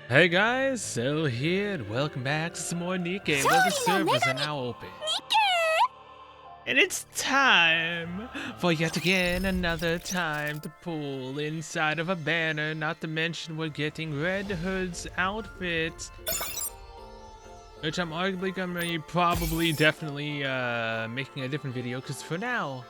Hey guys, so here and welcome back to some more Nikke, where the servers are now open. And it's time for yet again another time to pull inside of a banner, not to mention we're getting Red Hood's outfit. Which I'm arguably gonna be definitely making a different video, because for now...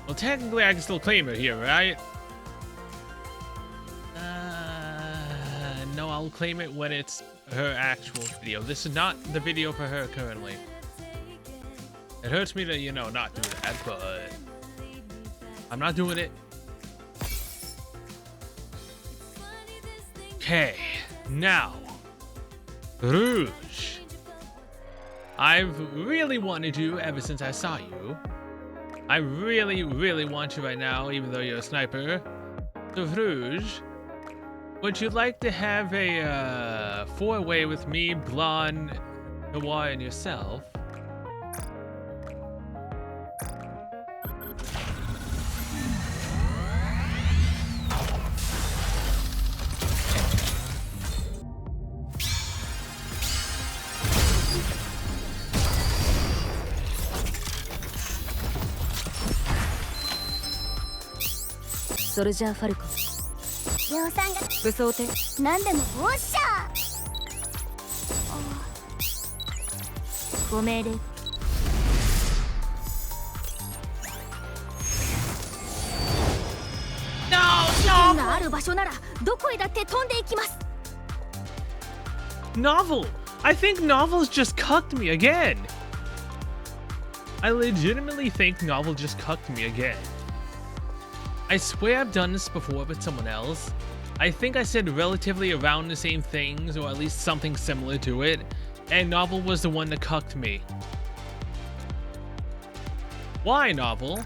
Well, technically I can still claim her here, right? No, I'll claim it when it's her actual video. This is not the video for her currently. It hurts me to, you know, not do that, but I'm not doing it. Okay, now, Rouge. I've really wanted you ever since I saw you. I really want you right now, even though you're a sniper. So Rouge, would you like to have a four-way with me, Blonde, Noir, and yourself? Soldier Falcon. 量産が武装艇。何でもおっしゃご命令 剣がある場所ならどこへだって飛んでいきます Novel! I think Novel's just cucked me again! I legitimately think Novel just cucked me again. I swear I've done this before with someone else. I think I said relatively around the same things, or at least something similar to it, and Novel was the one that cucked me. Why, Novel?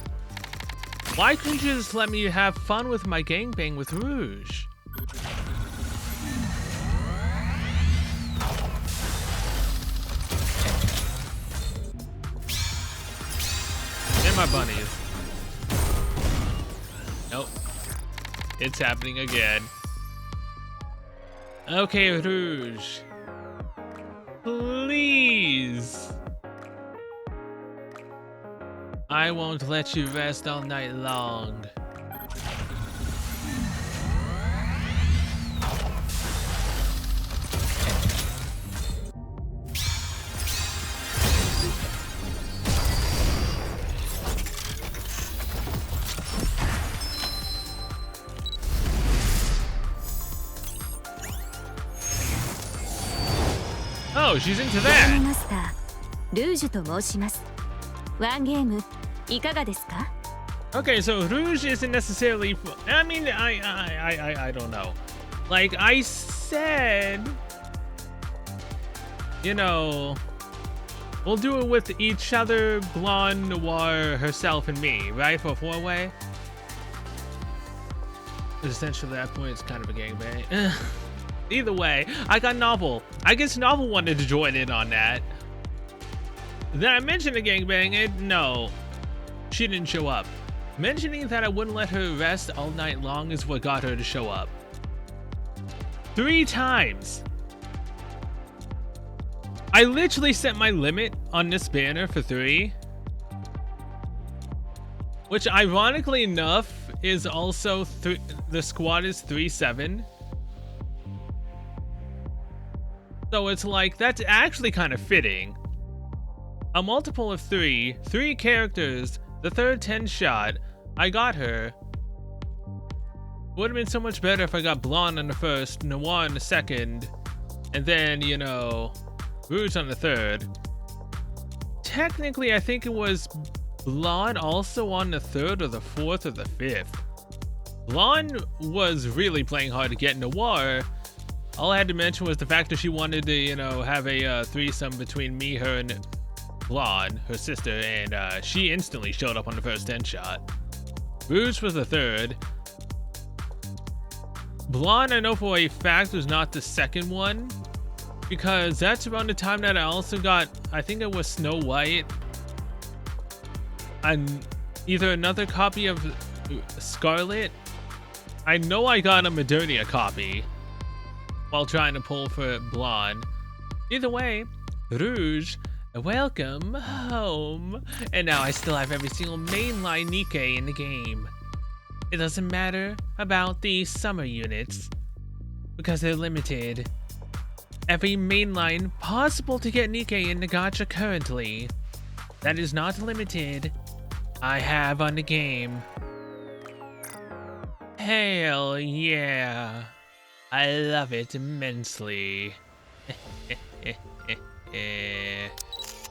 Why couldn't you just let me have fun with my gangbang with Rouge? And my bunnies. Nope. It's happening again. Okay, Rouge. Please. I won't let you rest all night long. Oh, she's into that. マスタールージュと申しますワンゲームいかがですか Okay, so Rouge isn't necessarily. I mean, I don't know. Like I said, you know, we'll do it with each other, Blonde, Noir, herself, and me, right? For a four-way. Essentially, at that point, it's kind of a gangbang. Either way, I got Novel. I guess Novel wanted to join in on that. Then I mentioned a gangbang, and no, she didn't show up. Mentioning that I wouldn't let her rest all night long is what got her to show up. 3 times. I literally set my limit on this banner for 3. Which ironically enough is also the squad is 3-7. So it's like, that's actually kind of fitting. A multiple of 3 characters, the third 10 shot, I got her. Would have been so much better if I got Blonde on the first, Noir on the second, and then, you know, Rouge on the third. Technically, I think it was Blonde also on the third or the fourth or the fifth. Blonde was really playing hard to get Noir. All I had to mention was the fact that she wanted to, you know, have a threesome between me, her, and Blonde, her sister, and she instantly showed up on the first 10 shot. Rouge was the third. Blonde, I know for a fact, was not the second one, because that's around the time that I also got, I think it was Snow White, and either another copy of Scarlet. I know I got a Modernia copy while trying to pull for Blonde. Either way, Rouge, welcome home. And now I still have every single mainline Nikke in the game. It doesn't matter about the summer units because they're limited. Every mainline possible to get Nikke in the gacha currently that is not limited, I have on the game. Hell yeah. I love it immensely.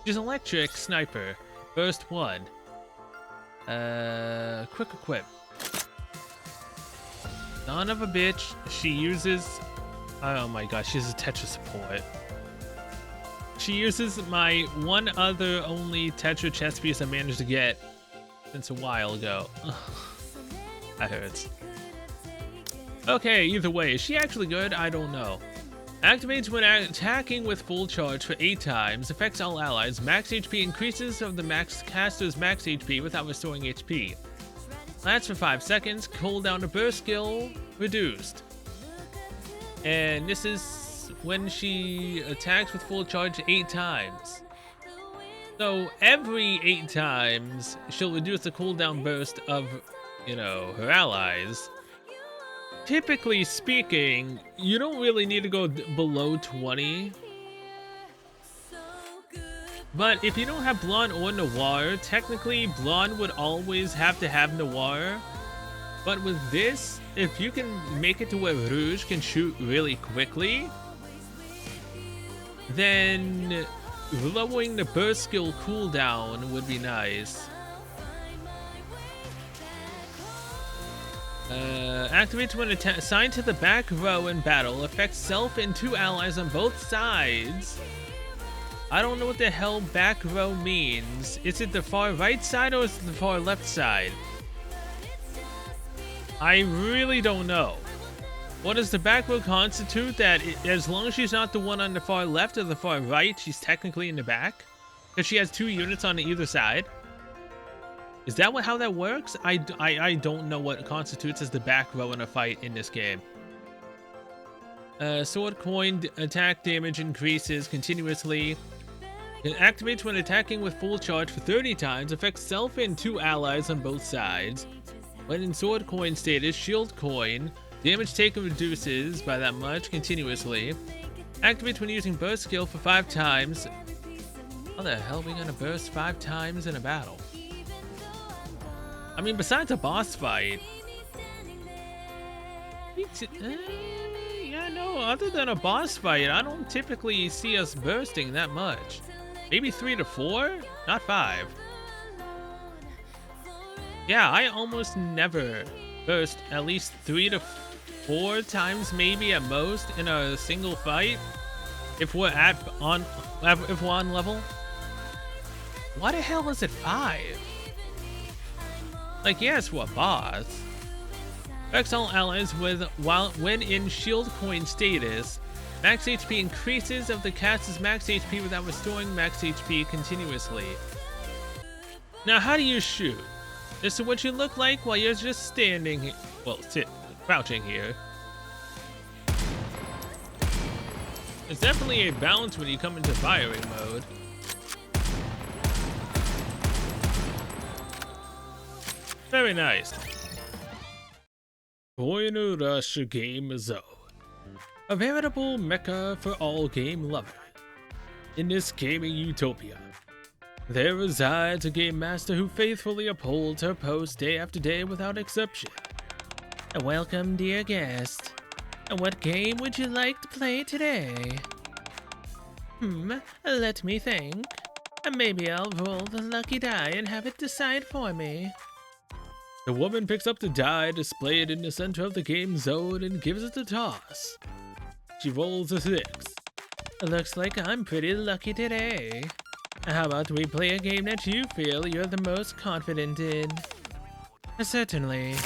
She's electric sniper. Burst 1. Quick equip. Son of a bitch. She uses... Oh my gosh, she has a Tetra support. She uses my one other only Tetra chest piece I managed to get since a while ago. That hurts. Okay, either way, is she actually good? I don't know. Activates when attacking with full charge for 8 times. Affects all allies. Max HP increases of the caster's max HP without restoring HP. Lasts for 5 seconds. Cooldown to burst skill reduced. And this is when she attacks with full charge 8 times. So every 8 times, she'll reduce the cooldown burst of, you know, her allies. Typically speaking, you don't really need to go below 20. But if you don't have Blonde or Noir, technically Blonde would always have to have Noir. But with this, if you can make it to where Rouge can shoot really quickly, then lowering the burst skill cooldown would be nice. Activates when assigned to the back row in battle. Affects self and 2 allies on both sides. I don't know what the hell back row means. Is it the far right side or is it the far left side? I really don't know. What does the back row constitute? That as long as she's not the one on the far left or the far right, she's technically in the back? Because she has 2 units on either side? Is that how that works? I don't know what constitutes as the back row in a fight in this game. Sword coin attack damage increases continuously. It activates when attacking with full charge for 30 times. Affects self and 2 allies on both sides. When in sword coin status, shield coin. Damage taken reduces by that much continuously. Activates when using burst skill for 5 times. How the hell are we gonna burst 5 times in a battle? I mean, besides a boss fight. Yeah, no, other than a boss fight, I don't typically see us bursting that much. Maybe 3 to 4? Not 5. Yeah, I almost never burst at least 3 to 4 times, maybe at most, in a single fight. If we're on level. Why the hell is it 5? Like, yes, what boss? Affects all allies when in shield coin status. Max HP increases of the caster's max HP without restoring max HP continuously. Now, how do you shoot? This is what you look like while you're just standing, crouching here. There's definitely a balance when you come into firing mode. Very nice. Final Rush Game Zone. A veritable mecca for all game lovers. In this gaming utopia, there resides a game master who faithfully upholds her post day after day without exception. Welcome, dear guest. What game would you like to play today? Let me think. Maybe I'll roll the lucky die and have it decide for me. The woman picks up the die displayed in the center of the game zone and gives it a toss. She rolls a 6. Looks like I'm pretty lucky today. How about we play a game that you feel you're the most confident in? Certainly.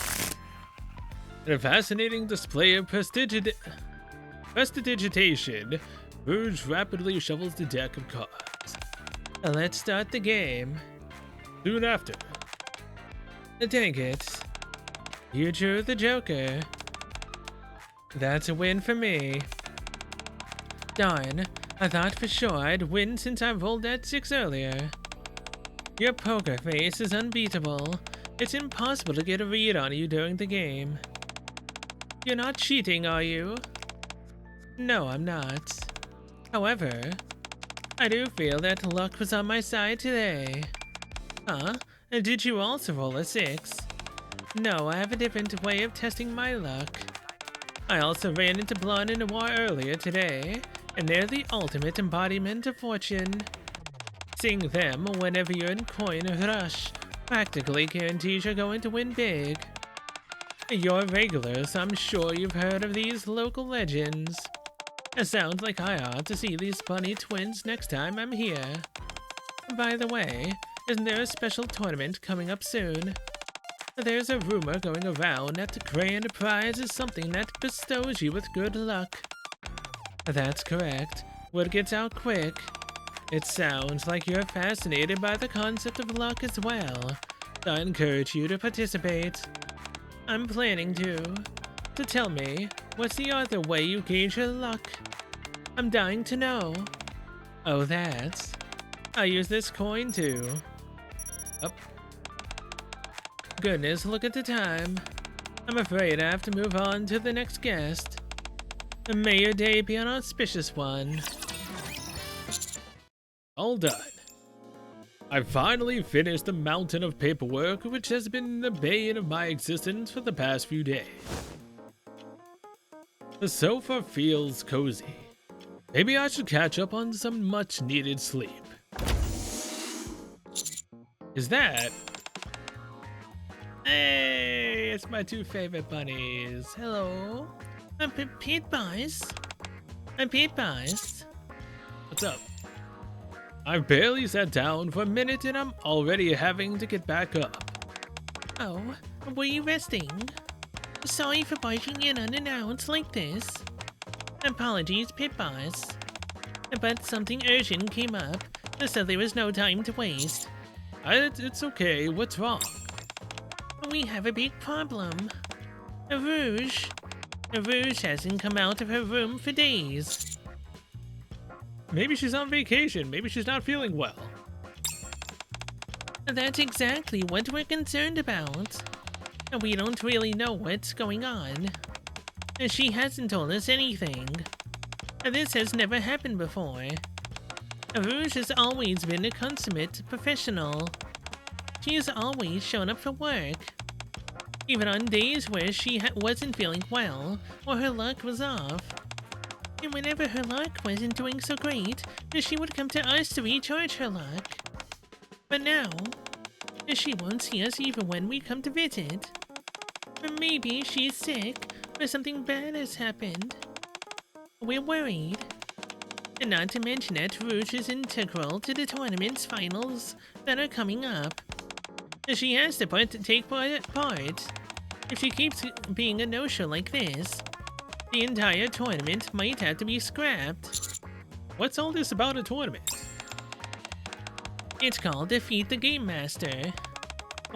In a fascinating display of prestidigitation, Rouge rapidly shuffles the deck of cards. Let's start the game. Soon after. Dang it. You drew the Joker. That's a win for me. Darn, I thought for sure I'd win since I rolled that 6 earlier. Your poker face is unbeatable. It's impossible to get a read on you during the game. You're not cheating, are you? No, I'm not. However, I do feel that luck was on my side today. Huh? And did you also roll a 6? No, I have a different way of testing my luck. I also ran into Blonde and Noir earlier today, and they're the ultimate embodiment of fortune. Seeing them whenever you're in coin rush practically guarantees you're going to win big. You're regulars, I'm sure you've heard of these local legends. It sounds like I ought to see these bunny twins next time I'm here. By the way, isn't there a special tournament coming up soon? There's a rumor going around that the grand prize is something that bestows you with good luck. That's correct. Word gets out quick. It sounds like you're fascinated by the concept of luck as well. I encourage you to participate. I'm planning to. So tell me, what's the other way you gauge your luck? I'm dying to know. Oh, that's... I use this coin too. Oh. Goodness, look at the time. I'm afraid I have to move on to the next guest. May your day be an auspicious one. All done. I finally finished the mountain of paperwork which has been the bane of my existence for the past few days. The sofa feels cozy. Maybe I should catch up on some much needed sleep. Is that? Hey, it's my 2 favorite bunnies. Hello. I'm Pete Boys. I'm Pete Boys. What's up? I've barely sat down for a minute and I'm already having to get back up. Oh, were you resting? Sorry for barging in unannounced like this. Apologies, Pit Boss. But something urgent came up, so there was no time to waste. It's okay, what's wrong? We have a big problem. Rouge. Rouge hasn't come out of her room for days. Maybe she's on vacation, maybe she's not feeling well. That's exactly what we're concerned about. We don't really know what's going on. She hasn't told us anything. This has never happened before. Rouge has always been a consummate professional. She has always shown up for work. Even on days where she wasn't feeling well or her luck was off. And whenever her luck wasn't doing so great, she would come to us to recharge her luck. But now, she won't see us even when we come to visit. Or maybe she's sick, or something bad has happened. We're worried. And not to mention that Rouge is integral to the tournament's finals that are coming up. She has to take part. If she keeps being a no-show like this, the entire tournament might have to be scrapped. What's all this about a tournament? It's called Defeat the Game Master.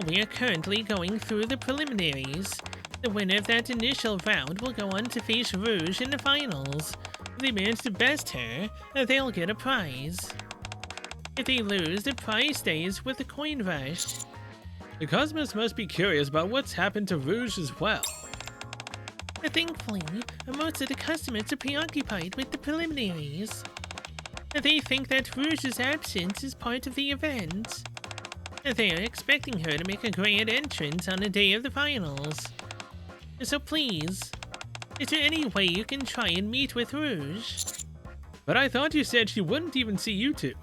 We are currently going through the preliminaries. The winner of that initial round will go on to face Rouge in the finals. If they manage to best her, they'll get a prize. If they lose, the prize stays with the coin rush. The customers must be curious about what's happened to Rouge as well. Thankfully, most of the customers are preoccupied with the preliminaries. They think that Rouge's absence is part of the event. They are expecting her to make a grand entrance on the day of the finals. So please, is there any way you can try and meet with Rouge? But I thought you said she wouldn't even see you two.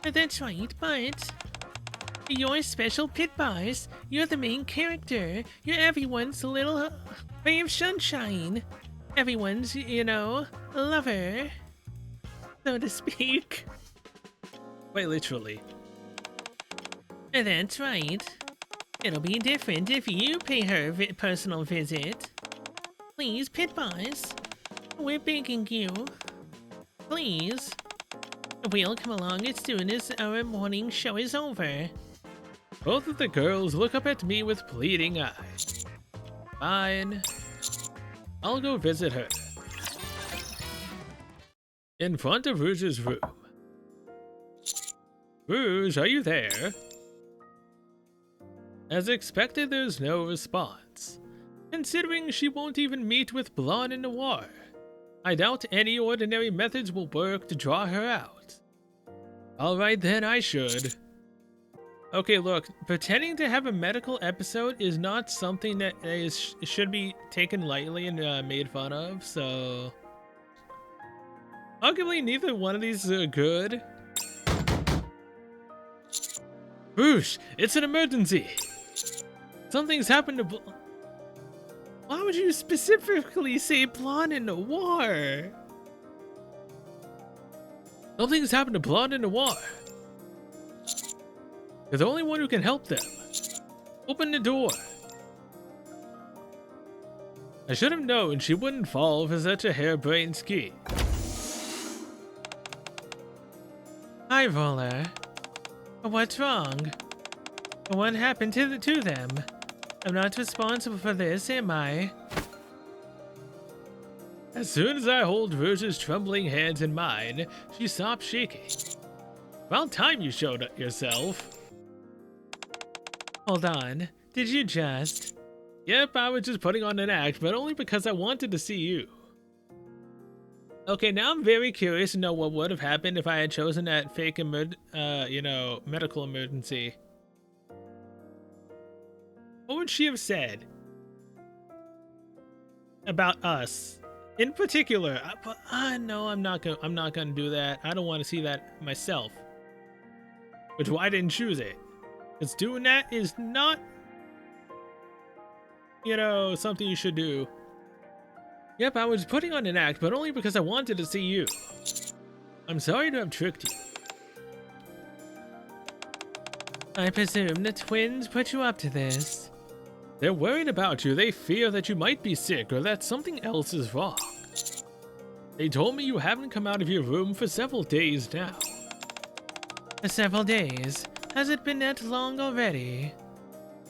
That's right, but... You're special Pit Boss. You're the main character. You're everyone's little ray of sunshine. Everyone's, lover. So to speak. Quite literally. That's right. It'll be different if you pay her a personal visit. Please, Pit Boss. We're begging you. Please. We'll come along as soon as our morning show is over. Both of the girls look up at me with pleading eyes. Fine. I'll go visit her. In front of Rouge's room. Rouge, are you there? As expected, there's no response. Considering she won't even meet with Blonde and Noir, I doubt any ordinary methods will work to draw her out. Alright then, I should. Okay, look, pretending to have a medical episode is not something that should be taken lightly and made fun of, so... Arguably, neither one of these are good. Rouge, it's an emergency! Something's happened to Why would you specifically say Blonde and Noir? Something's happened to Blonde and Noir. You're the only one who can help them. Open the door. I should have known she wouldn't fall for such a harebrained scheme. Hi, Roller. What's wrong? What happened to them? I'm not responsible for this, am I? As soon as I hold Rouge's trembling hands in mine, she stops shaking. About time you showed up yourself. Hold on. Did you just? Yep, I was just putting on an act, but only because I wanted to see you. Okay, now I'm very curious to know what would have happened if I had chosen that fake medical emergency. What would she have said about us? In particular, no, I'm not gonna do that. I don't want to see that myself. Which why I didn't choose it. Because doing that is not, something you should do. Yep, I was putting on an act, but only because I wanted to see you. I'm sorry to have tricked you. I presume the twins put you up to this. They're worried about you. They fear that you might be sick or that something else is wrong. They told me you haven't come out of your room for several days now. For several days? Has it been that long already?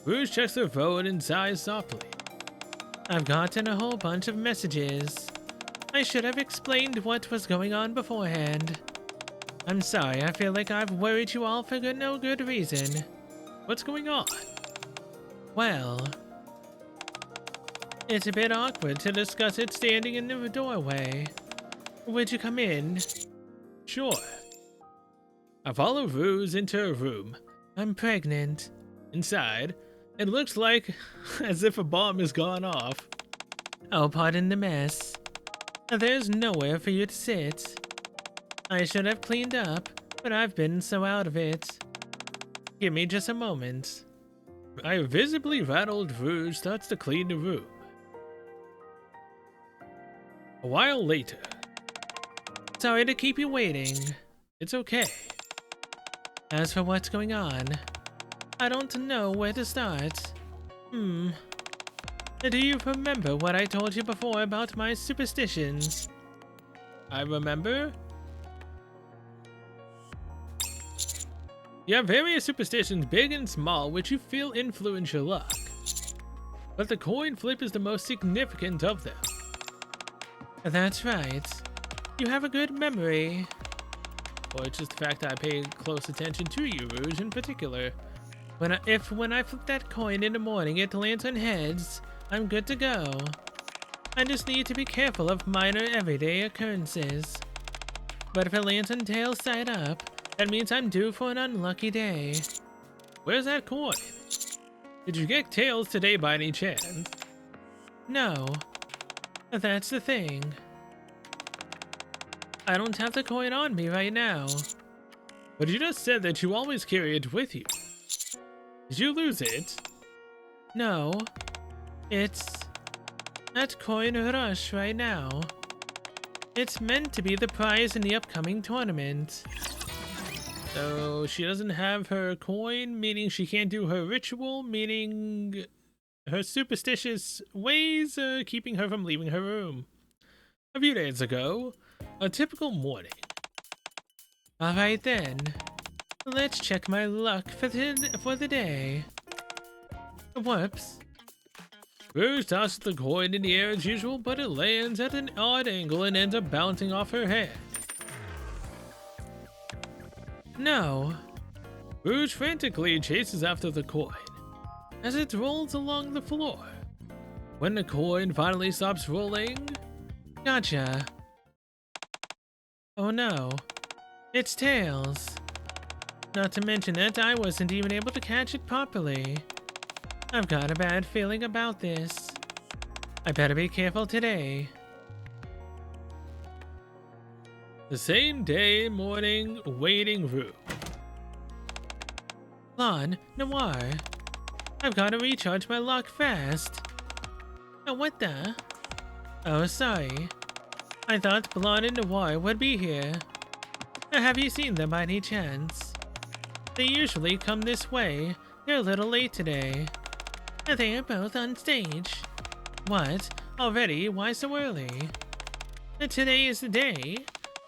Rouge checks her phone and sighs softly. I've gotten a whole bunch of messages. I should have explained what was going on beforehand. I'm sorry, I feel like I've worried you all for no good reason. What's going on? Well, it's a bit awkward to discuss it standing in the doorway. Would you come in? Sure. I follow Rouge into her room. I'm pregnant. Inside, it looks like as if a bomb has gone off. Oh, pardon the mess. There's nowhere for you to sit. I should have cleaned up, but I've been so out of it. Give me just a moment. I visibly rattled Rouge starts to clean the room. A while later. Sorry to keep you waiting. It's okay. As for what's going on, I don't know where to start. Do you remember what I told you before about my superstitions? I remember. You have various superstitions, big and small, which you feel influence your luck. But the coin flip is the most significant of them. That's right. You have a good memory. Or it's just the fact that I pay close attention to you, Rouge, in particular. When I flip that coin in the morning, it lands on heads, I'm good to go. I just need to be careful of minor everyday occurrences. But if it lands on tails side up, that means I'm due for an unlucky day. Where's that coin? Did you get tails today by any chance? No. That's the thing. I don't have the coin on me right now. But you just said that you always carry it with you. Did you lose it? No. It's at Coin Rush right now. It's meant to be the prize in the upcoming tournament. So she doesn't have her coin, meaning she can't do her ritual, meaning her superstitious ways are keeping her from leaving her room. A few days ago, a typical morning. Alright then. Let's check my luck for the day. Whoops. Rouge tosses the coin in the air as usual, but it lands at an odd angle and ends up bouncing off her hand. No. Rouge frantically chases after the coin as it rolls along the floor. When the coin finally stops rolling... Gotcha. Oh no. It's tails. Not to mention that I wasn't even able to catch it properly. I've got a bad feeling about this. I better be careful today. The same day, morning, waiting room. Lon, Noir. I've got to recharge my luck fast. Oh, what the? Oh, sorry. I thought Blonde and Noir would be here. Have you seen them by any chance? They usually come this way. They're a little late today. They are both on stage. What? Already? Why so early? Today is the day.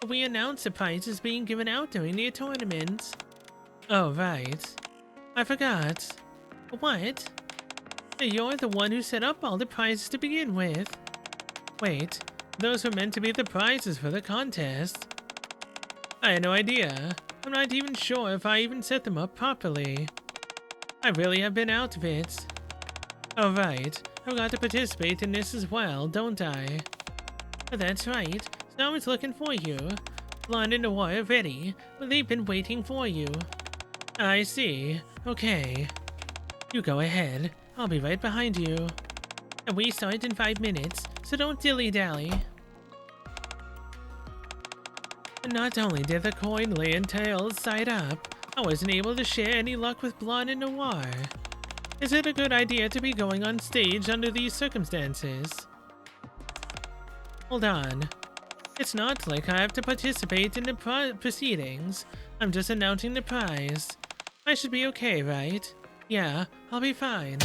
We announced the prizes being given out during the tournament. Oh, right. I forgot. What? You're the one who set up all the prizes to begin with. Wait, those were meant to be the prizes for the contest. I had no idea. I'm not even sure if I even set them up properly. I really have been out of it. Oh right, I've got to participate in this as well, don't I? That's right, so I was looking for you. Blonde and Noir are ready, but they've been waiting for you. I see, okay. You go ahead, I'll be right behind you. And we start in 5 minutes, so don't dilly-dally. Not only did the coin land tails side up, I wasn't able to share any luck with Blonde and Noir. Is it a good idea to be going on stage under these circumstances? Hold on. It's not like I have to participate in the proceedings. I'm just announcing the prize. I should be okay, right? Yeah, I'll be fine.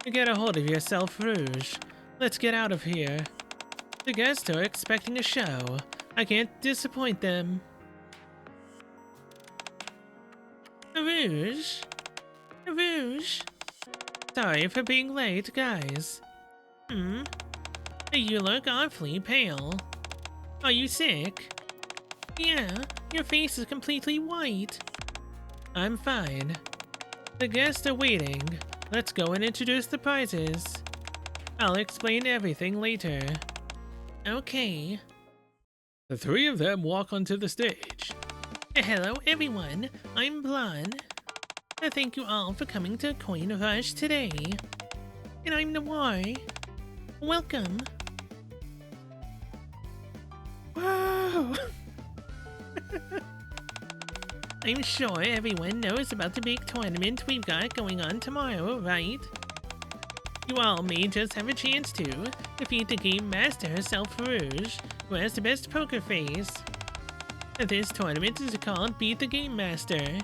Get a hold of yourself, Rouge. Let's get out of here. The guests are expecting a show. I can't disappoint them. Rouge? Rouge? Sorry for being late, guys. You look awfully pale. Are you sick? Yeah, your face is completely white. I'm fine. The guests are waiting. Let's go and introduce the prizes. I'll explain everything later. Okay. The three of them walk onto the stage. Hello, everyone. I'm Blonde. Thank you all for coming to Coin Rush today. And I'm Noir. Welcome. Wow. I'm sure everyone knows about the big tournament we've got going on tomorrow, right? You all may just have a chance to defeat the Game Master herself, Rouge, who has the best poker face. This tournament is called Beat the Game Master.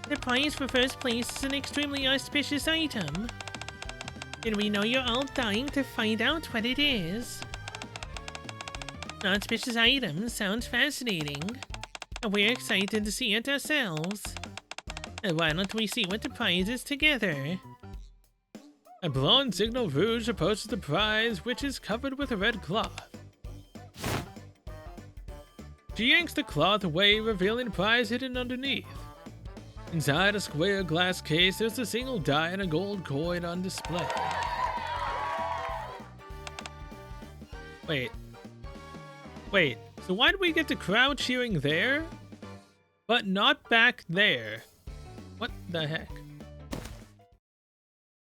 The prize for first place is an extremely auspicious item. And we know you're all dying to find out what it is. Auspicious item sounds fascinating. And we're excited to see it ourselves. And why don't we see what the prize is together? A blonde signal Rouge approaches the prize, which is covered with a red cloth. She yanks the cloth away, revealing the prize hidden underneath. Inside a square glass case, there's a single die and a gold coin on display. Wait, so why do we get the crowd cheering there, but not back there? What the heck?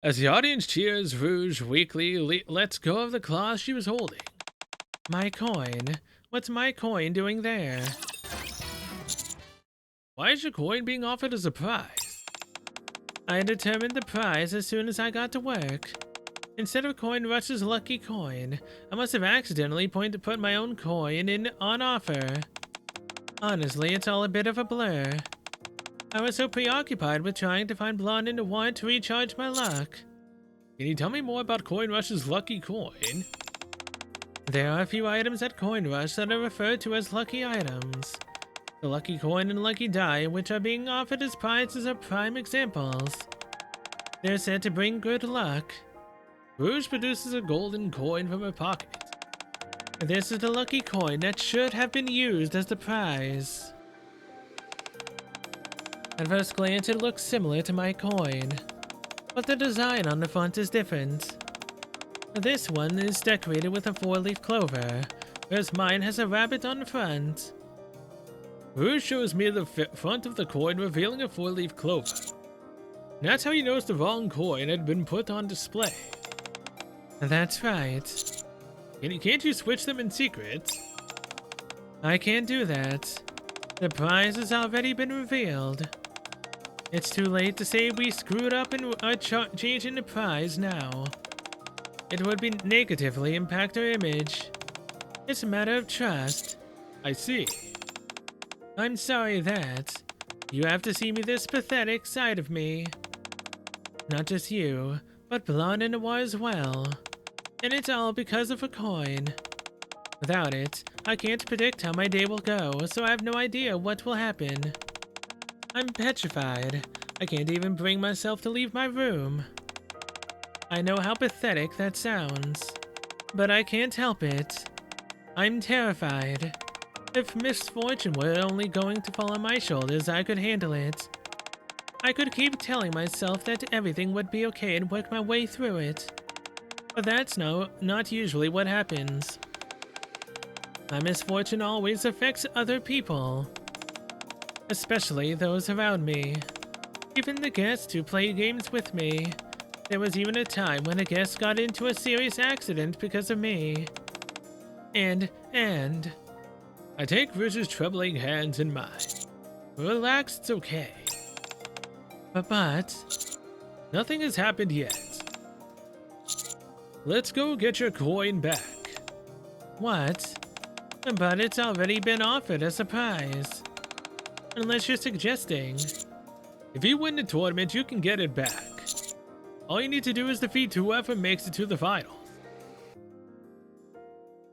As the audience cheers, Rouge weakly lets go of the cloth she was holding. My coin? What's my coin doing there? Why is your coin being offered as a prize? I determined the prize as soon as I got to work. Instead of Coin Rush's lucky coin, I must have accidentally put my own coin in on offer. Honestly, it's all a bit of a blur. I was so preoccupied with trying to find Blonde and Noir to recharge my luck. Can you tell me more about Coin Rush's lucky coin? There are a few items at Coin Rush that are referred to as lucky items. The lucky coin and lucky die, which are being offered as prizes, are prime examples. They're said to bring good luck. Rouge produces a golden coin from her pocket. This is the lucky coin that should have been used as the prize. At first glance, it looks similar to my coin, but the design on the front is different. This one is decorated with a 4-leaf clover, whereas mine has a rabbit on the front. Rouge shows me the front of the coin, revealing a 4-leaf clover. And that's how he knows the wrong coin had been put on display. That's right. Can't you switch them in secret? I can't do that. The prize has already been revealed. It's too late to say we screwed up and are changing the prize now. It would be negatively impact our image. It's a matter of trust. I see. I'm sorry that you have to see me this pathetic side of me. Not just you, but Blonde and Noir as well. And it's all because of a coin. Without it, I can't predict how my day will go, so I have no idea what will happen. I'm petrified. I can't even bring myself to leave my room. I know how pathetic that sounds, but I can't help it. I'm terrified. If misfortune were only going to fall on my shoulders, I could handle it. I could keep telling myself that everything would be okay and work my way through it. But that's not usually what happens. My misfortune always affects other people, especially those around me. Even the guests who play games with me. There was even a time when a guest got into a serious accident because of me. And I take Rouge's trembling hands in mine. Relax, it's okay. But nothing has happened yet. Let's go get your coin back. What? But it's already been offered as a prize. Unless you're suggesting. If you win the tournament, you can get it back. All you need to do is defeat whoever makes it to the finals.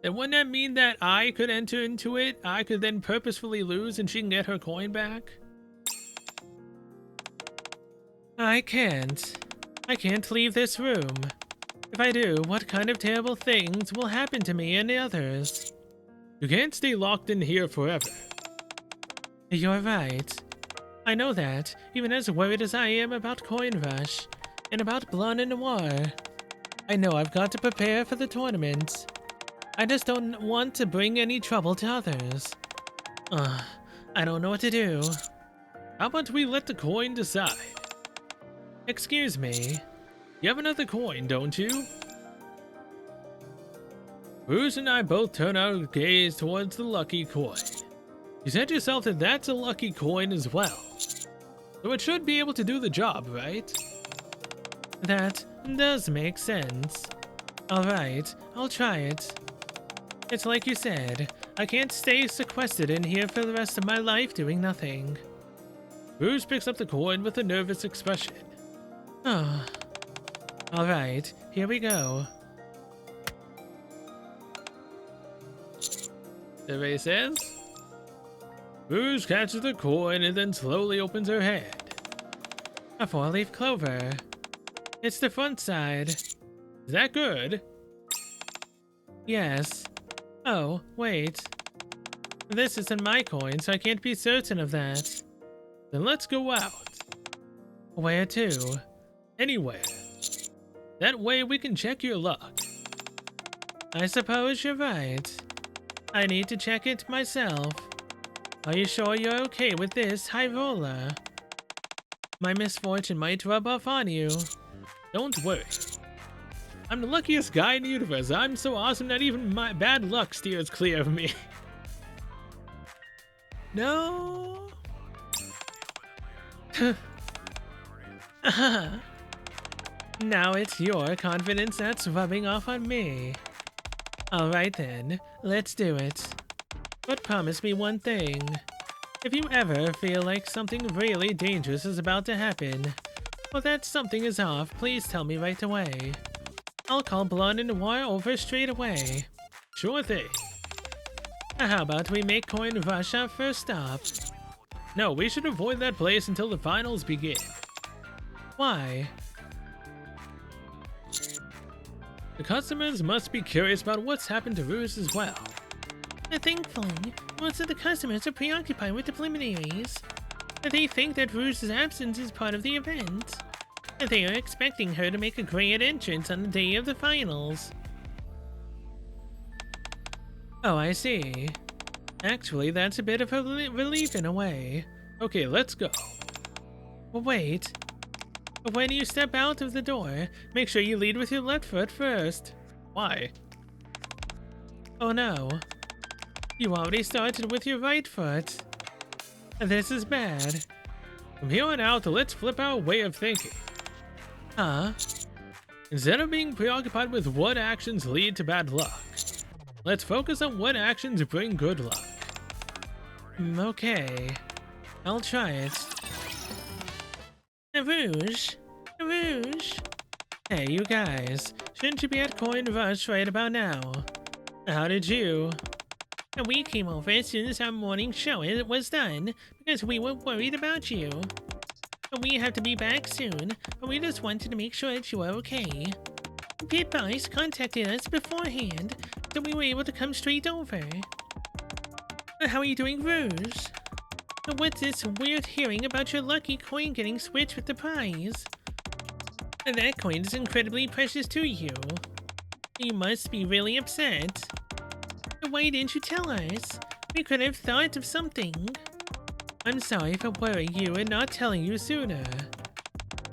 And wouldn't that mean that I could enter into it? I could then purposefully lose and she can get her coin back? I can't. I can't leave this room. If I do, what kind of terrible things will happen to me and the others? You can't stay locked in here forever. You're right. I know that, even as worried as I am about Coin Rush, and about Blonde and Noir. I know I've got to prepare for the tournament. I just don't want to bring any trouble to others. I don't know what to do. How about we let the coin decide? Excuse me. You have another coin, don't you? Rouge and I both turn our gaze towards the lucky coin. You said yourself that that's a lucky coin as well. So it should be able to do the job, right? That does make sense. Alright, I'll try it. It's like you said, I can't stay sequestered in here for the rest of my life doing nothing. Rouge picks up the coin with a nervous expression. Alright, here we go. Survey says. Rouge catches the coin and then slowly opens her hand. A 4-leaf clover. It's the front side. Is that good? Yes. Oh, wait. This isn't my coin, so I can't be certain of that. Then let's go out. Where to? Anywhere. That way we can check your luck. I suppose you're right. I need to check it myself. Are you sure you're okay with this, High Roller? My misfortune might rub off on you. Don't worry. I'm the luckiest guy in the universe. I'm so awesome that even my bad luck steers clear of me. No. Now it's your confidence that's rubbing off on me. Alright then, let's do it. But promise me one thing. If you ever feel like something really dangerous is about to happen, or that something is off, please tell me right away. I'll call Blonde and Noir over straight away. Sure thing. How about we make Coin Rush our first stop? No, we should avoid that place until the finals begin. Why? The customers must be curious about what's happened to Rouge as well. Thankfully, most of the customers are preoccupied with the preliminaries. They think that Rouge's absence is part of the event. They are expecting her to make a grand entrance on the day of the finals. Oh, I see. Actually, that's a bit of a relief in a way. Okay, let's go. Well, wait. When you step out of the door, make sure you lead with your left foot first. Why? Oh no. You already started with your right foot. This is bad. From here on out, let's flip our way of thinking. Huh? Instead of being preoccupied with what actions lead to bad luck, let's focus on what actions bring good luck. Okay. I'll try it. Rouge! Rouge! Hey, you guys. Shouldn't you be at Coin Rush right about now? How did you? We came over as soon as our morning show was done because we were worried about you. We have to be back soon, but we just wanted to make sure that you were okay. Pit Boss contacted us beforehand, so we were able to come straight over. How are you doing, Rouge? What's this weird hearing about your lucky coin getting switched with the prize? That coin is incredibly precious to you. You must be really upset. Why didn't you tell us? We could have thought of something. I'm sorry for worrying you and not telling you sooner.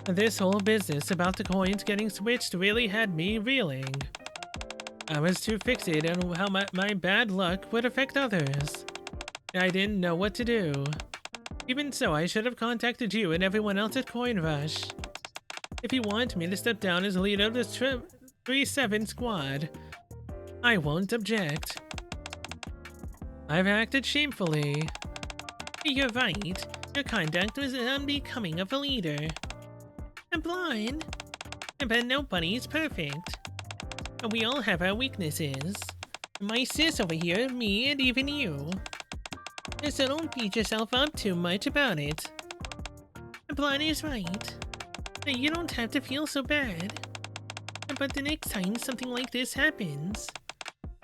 This whole business about the coins getting switched really had me reeling. I was too fixated on how my bad luck would affect others. I didn't know what to do. Even so, I should have contacted you and everyone else at Coin Rush. If you want me to step down as leader of this 3-7 squad, I won't object. I've acted shamefully. You're right. Your conduct was unbecoming of a leader. I'm blind. But nobody's perfect. We all have our weaknesses. My sis over here, me, and even you. So don't beat yourself up too much about it. Blind is right. You don't have to feel so bad. But the next time something like this happens,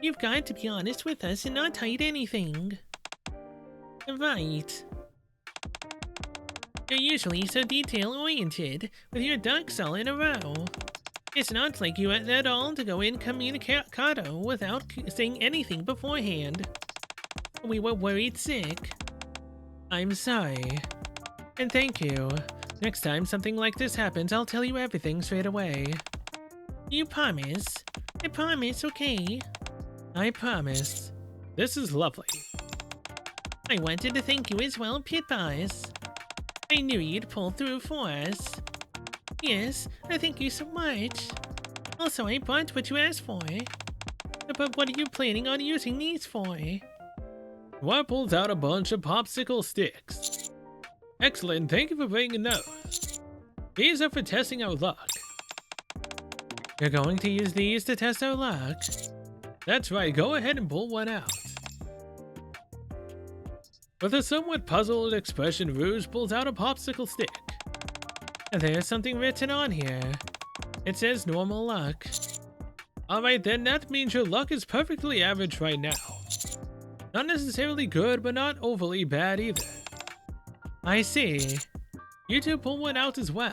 you've got to be honest with us and not hide anything. Right. You're usually so detail-oriented, with your ducks all in a row. It's not like you at all to go incommunicado without saying anything beforehand. We were worried sick. I'm sorry. And thank you. Next time something like this happens, I'll tell you everything straight away. You promise? I promise, okay? I promise. This is lovely. I wanted to thank you as well, Pit Boss. I knew you'd pull through for us. Yes, thank you so much. Also, I bought what you asked for. But what are you planning on using these for? What pulls out a bunch of popsicle sticks? Excellent, thank you for bringing those. These are for testing our luck. You're going to use these to test our luck? That's right, go ahead and pull one out. With a somewhat puzzled expression, Rouge pulls out a popsicle stick. There's something written on here. It says normal luck. Alright then, that means your luck is perfectly average right now. Not necessarily good, but not overly bad either. I see. You two pull one out as well.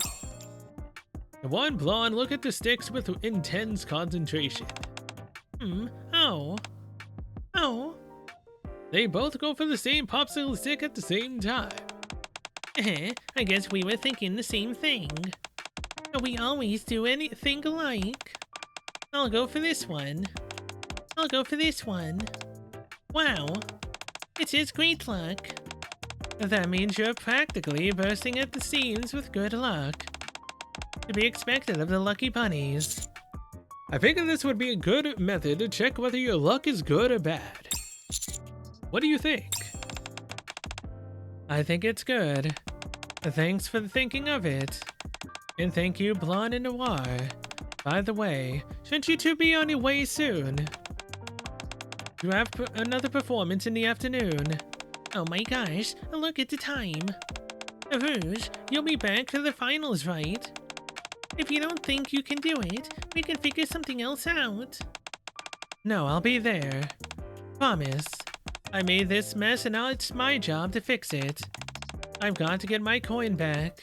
The one blonde look at the sticks with intense concentration. Oh. Oh. They both go for the same popsicle stick at the same time. I guess we were thinking the same thing. We always do anything alike. I'll go for this one. I'll go for this one. Wow. It is great luck. That means you're practically bursting at the seams with good luck. To be expected of the lucky bunnies. I figured this would be a good method to check whether your luck is good or bad. What do you think? I think it's good. Thanks for thinking of it. And thank you, Blonde and Noir. By the way, shouldn't you two be on your way soon? to have another performance in the afternoon. Oh my gosh, look at the time. Rouge, you'll be back for the finals, right? If you don't think you can do it, we can figure something else out. No, I'll be there. Promise. I made this mess and now it's my job to fix it. I've got to get my coin back.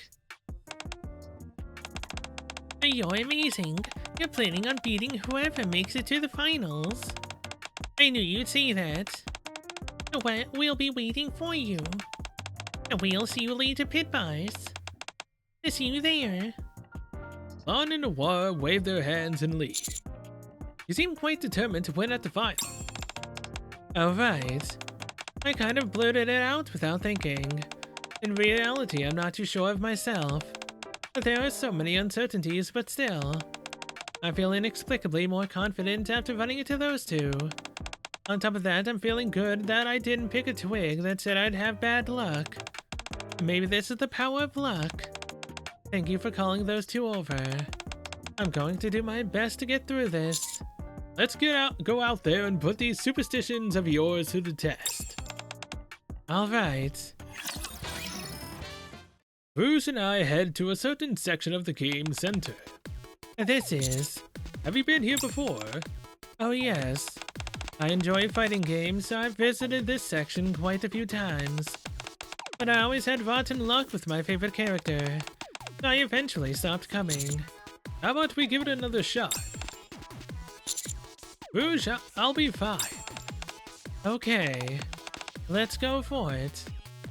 You're amazing. You're planning on beating whoever makes it to the finals. I knew you'd say that. Well, we'll be waiting for you. And we'll see you later, pit bars. See you there. Lon and Noir wave their hands and leave. You seem quite determined to win at the final. Alright. I kind of blurted it out without thinking. In reality, I'm not too sure of myself. But there are so many uncertainties, but still. I feel inexplicably more confident after running into those two. On top of that, I'm feeling good that I didn't pick a twig that said I'd have bad luck. Maybe this is the power of luck. Thank you for calling those two over. I'm going to do my best to get through this. Let's go out there and put these superstitions of yours to the test. Alright. Rouge and I head to a certain section of the game center. This is... Have you been here before? Oh yes. I enjoy fighting games, so I've visited this section quite a few times. But I always had rotten luck with my favorite character. So I eventually stopped coming. How about we give it another shot? Rouge, I'll be fine. Okay. Let's go for it.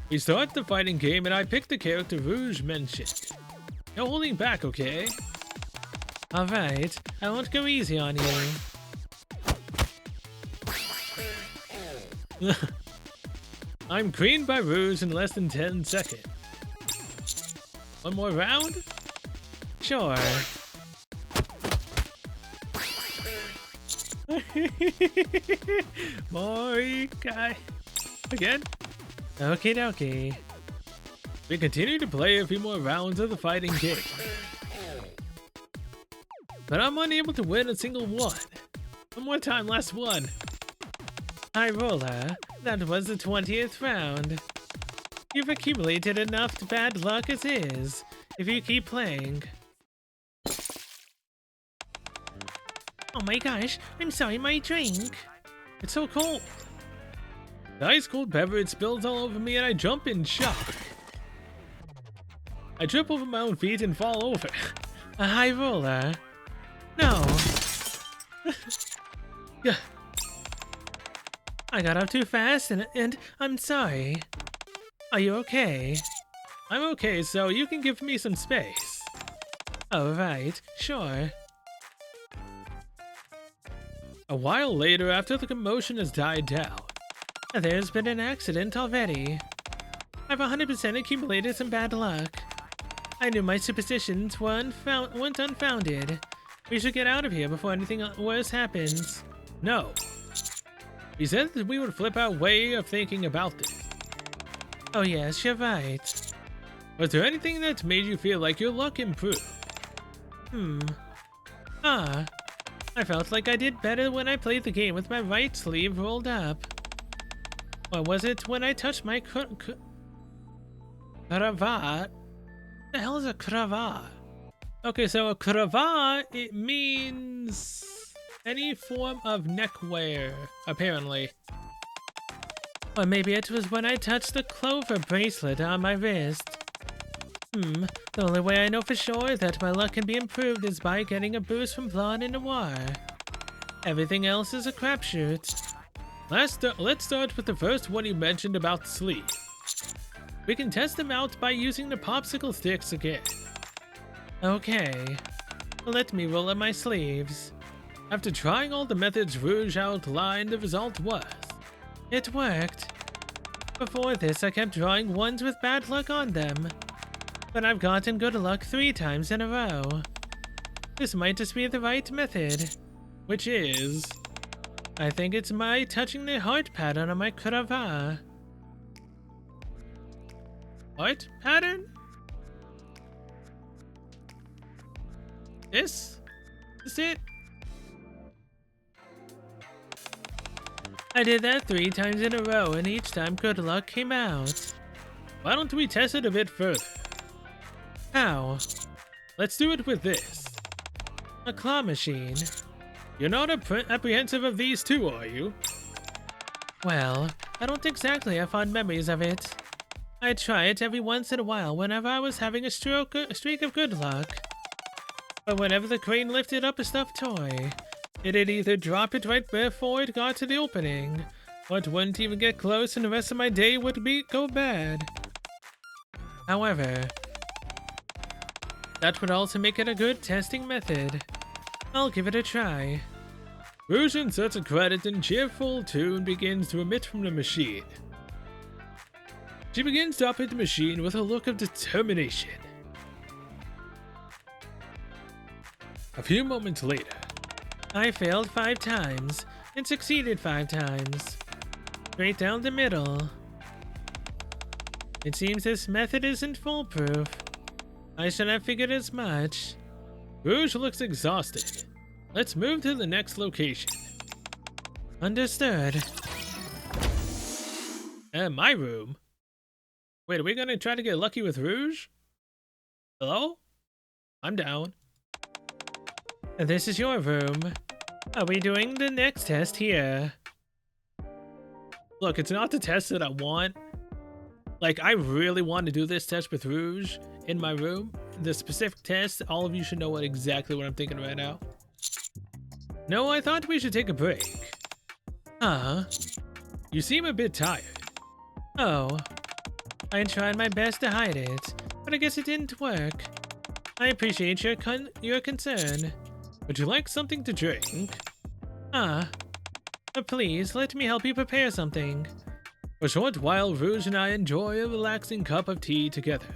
We start the fighting game and I pick the character Rouge mentioned. No holding back, okay? Alright, I won't go easy on you. I'm creamed by Rouge in less than 10 seconds. One more round? Sure. More guy. Again? Okie dokie. We continue to play a few more rounds of the fighting game. But I'm unable to win a single one. One more time, last one. High roller, that was the 20th round. You've accumulated enough bad luck as is, if you keep playing. Oh my gosh, I'm sorry, my drink. It's so cold. The ice cold beverage spills all over me and I jump in shock. I trip over my own feet and fall over. A high roller? No. Yeah. I got up too fast and I'm sorry. Are you okay? I'm okay, so you can give me some space. Oh, right. Sure. A while later, after the commotion has died down. There's been an accident already. I've 100% accumulated some bad luck. I knew my superstitions weren't unfounded. We should get out of here before anything worse happens. No. We said that we would flip our way of thinking about this. Oh yes, you're right. Was there anything that made you feel like your luck improved? I felt like I did better when I played the game with my right sleeve rolled up. Or was it when I touched my cravat? The hell is a cravat? Okay, so a cravat, it means any form of neckwear, apparently. Or maybe it was when I touched the clover bracelet on my wrist. The only way I know for sure that my luck can be improved is by getting a boost from Blonde and Noir. Everything else is a crapshoot. Let's start with the first one you mentioned about sleep. We can test them out by using the popsicle sticks again. Okay. Let me roll up my sleeves. After trying all the methods Rouge outlined, the result was... It worked. Before this, I kept drawing ones with bad luck on them. But I've gotten good luck 3 times in a row. This might just be the right method. Which is... I think it's my touching the heart pattern on my cravat. Heart pattern? This? Is it? I did that 3 times in a row, and each time good luck came out. Why don't we test it a bit further? How? Let's do it with this. A claw machine. You're not apprehensive of these too, are you? Well, I don't exactly have fond memories of it. I try it every once in a while whenever I was having a streak of good luck. But whenever the crane lifted up a stuffed toy, it'd either drop it right before it got to the opening, or it wouldn't even get close and the rest of my day would go bad. However, that would also make it a good testing method. I'll give it a try. Rouge inserts a credit and cheerful tune begins to emit from the machine. She begins to operate the machine with a look of determination. A few moments later, I failed 5 times and succeeded 5 times. Straight down the middle. It seems this method isn't foolproof. I should have figured as much. Rouge looks exhausted. Let's move to the next location. Understood. My room? Wait, are we gonna try to get lucky with Rouge? Hello? I'm down. This is your room. Are we doing the next test here? Look, it's not the test that I want. Like, I really want to do this test with Rouge in my room. The specific test, all of you should know exactly what I'm thinking right now. No, I thought we should take a break. Huh? You seem a bit tired. Oh. I tried my best to hide it, but I guess it didn't work. I appreciate your concern. Would you like something to drink? Please, let me help you prepare something. For a short while, Rouge and I enjoy a relaxing cup of tea together.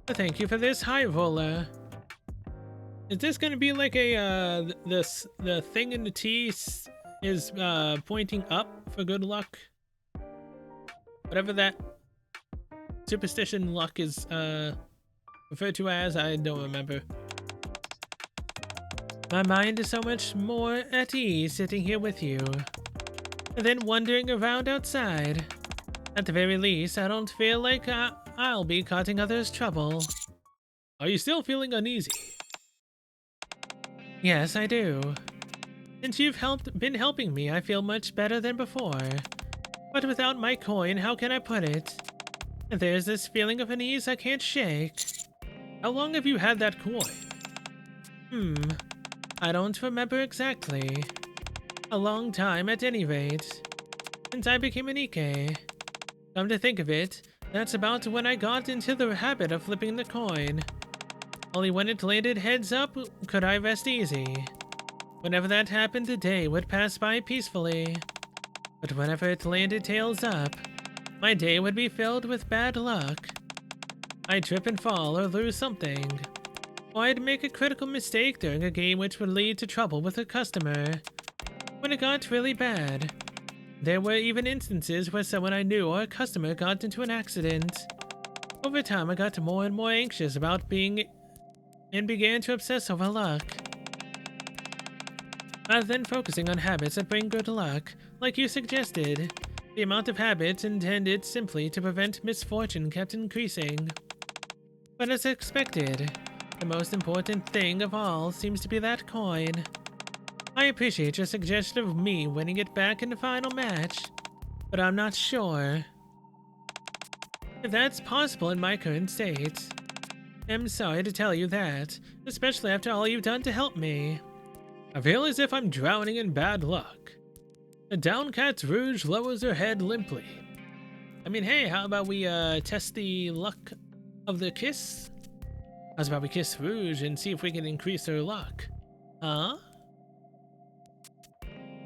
Thank you for this high roller. Is this gonna be like a, the thing in the tea is pointing up for good luck? Whatever that superstition luck is referred to as, I don't remember. My mind is so much more at ease sitting here with you than wandering around outside. At the very least, I don't feel like I'll be causing others trouble. Are you still feeling uneasy? Yes, I do. Since you've been helping me, I feel much better than before. But without my coin, how can I put it? There's this feeling of unease I can't shake. How long have you had that coin? I don't remember exactly. A long time at any rate. Since I became a Nikke. Come to think of it, that's about when I got into the habit of flipping the coin. Only when it landed heads up could I rest easy. Whenever that happened, the day would pass by peacefully. But whenever it landed tails up, my day would be filled with bad luck. I'd trip and fall or lose something. Or I'd make a critical mistake during a game which would lead to trouble with a customer. When it got really bad, there were even instances where someone I knew or a customer got into an accident. Over time, I got more and more anxious about being and began to obsess over luck. Rather than focusing on habits that bring good luck, like you suggested, the amount of habits intended simply to prevent misfortune kept increasing. But as expected, the most important thing of all seems to be that coin. I appreciate your suggestion of me winning it back in the final match, but I'm not sure if that's possible in my current state. I'm sorry to tell you that, especially after all you've done to help me. I feel as if I'm drowning in bad luck. The downcast Rouge lowers her head limply. I mean, hey, how about we test the luck of the kiss? How's about we kiss Rouge and see if we can increase her luck? Huh?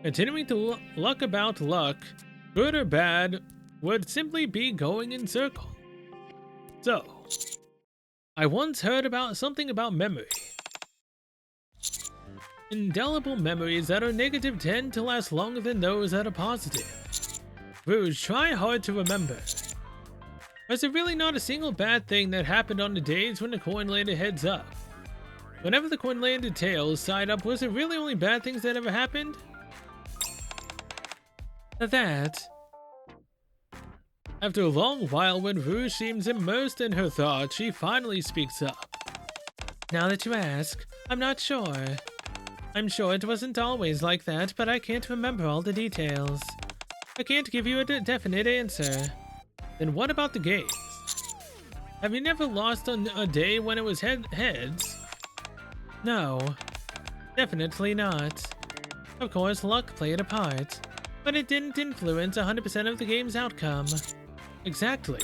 Continuing to luck about luck, good or bad, would simply be going in circle. So, I once heard about something about memory. Indelible memories that are negative tend to last longer than those that are positive. Rouge, try hard to remember. Was there really not a single bad thing that happened on the days when the coin landed heads up? Whenever the coin landed tails side up, was it really only bad things that ever happened? That. After a long while, when Rouge seems immersed in her thoughts, she finally speaks up. Now that you ask, I'm not sure. I'm sure it wasn't always like that, but I can't remember all the details. I can't give you a definite answer. Then what about the games? Have you never lost on a day when it was heads? No, definitely not. Of course, luck played a part, but it didn't influence 100% of the game's outcome. Exactly.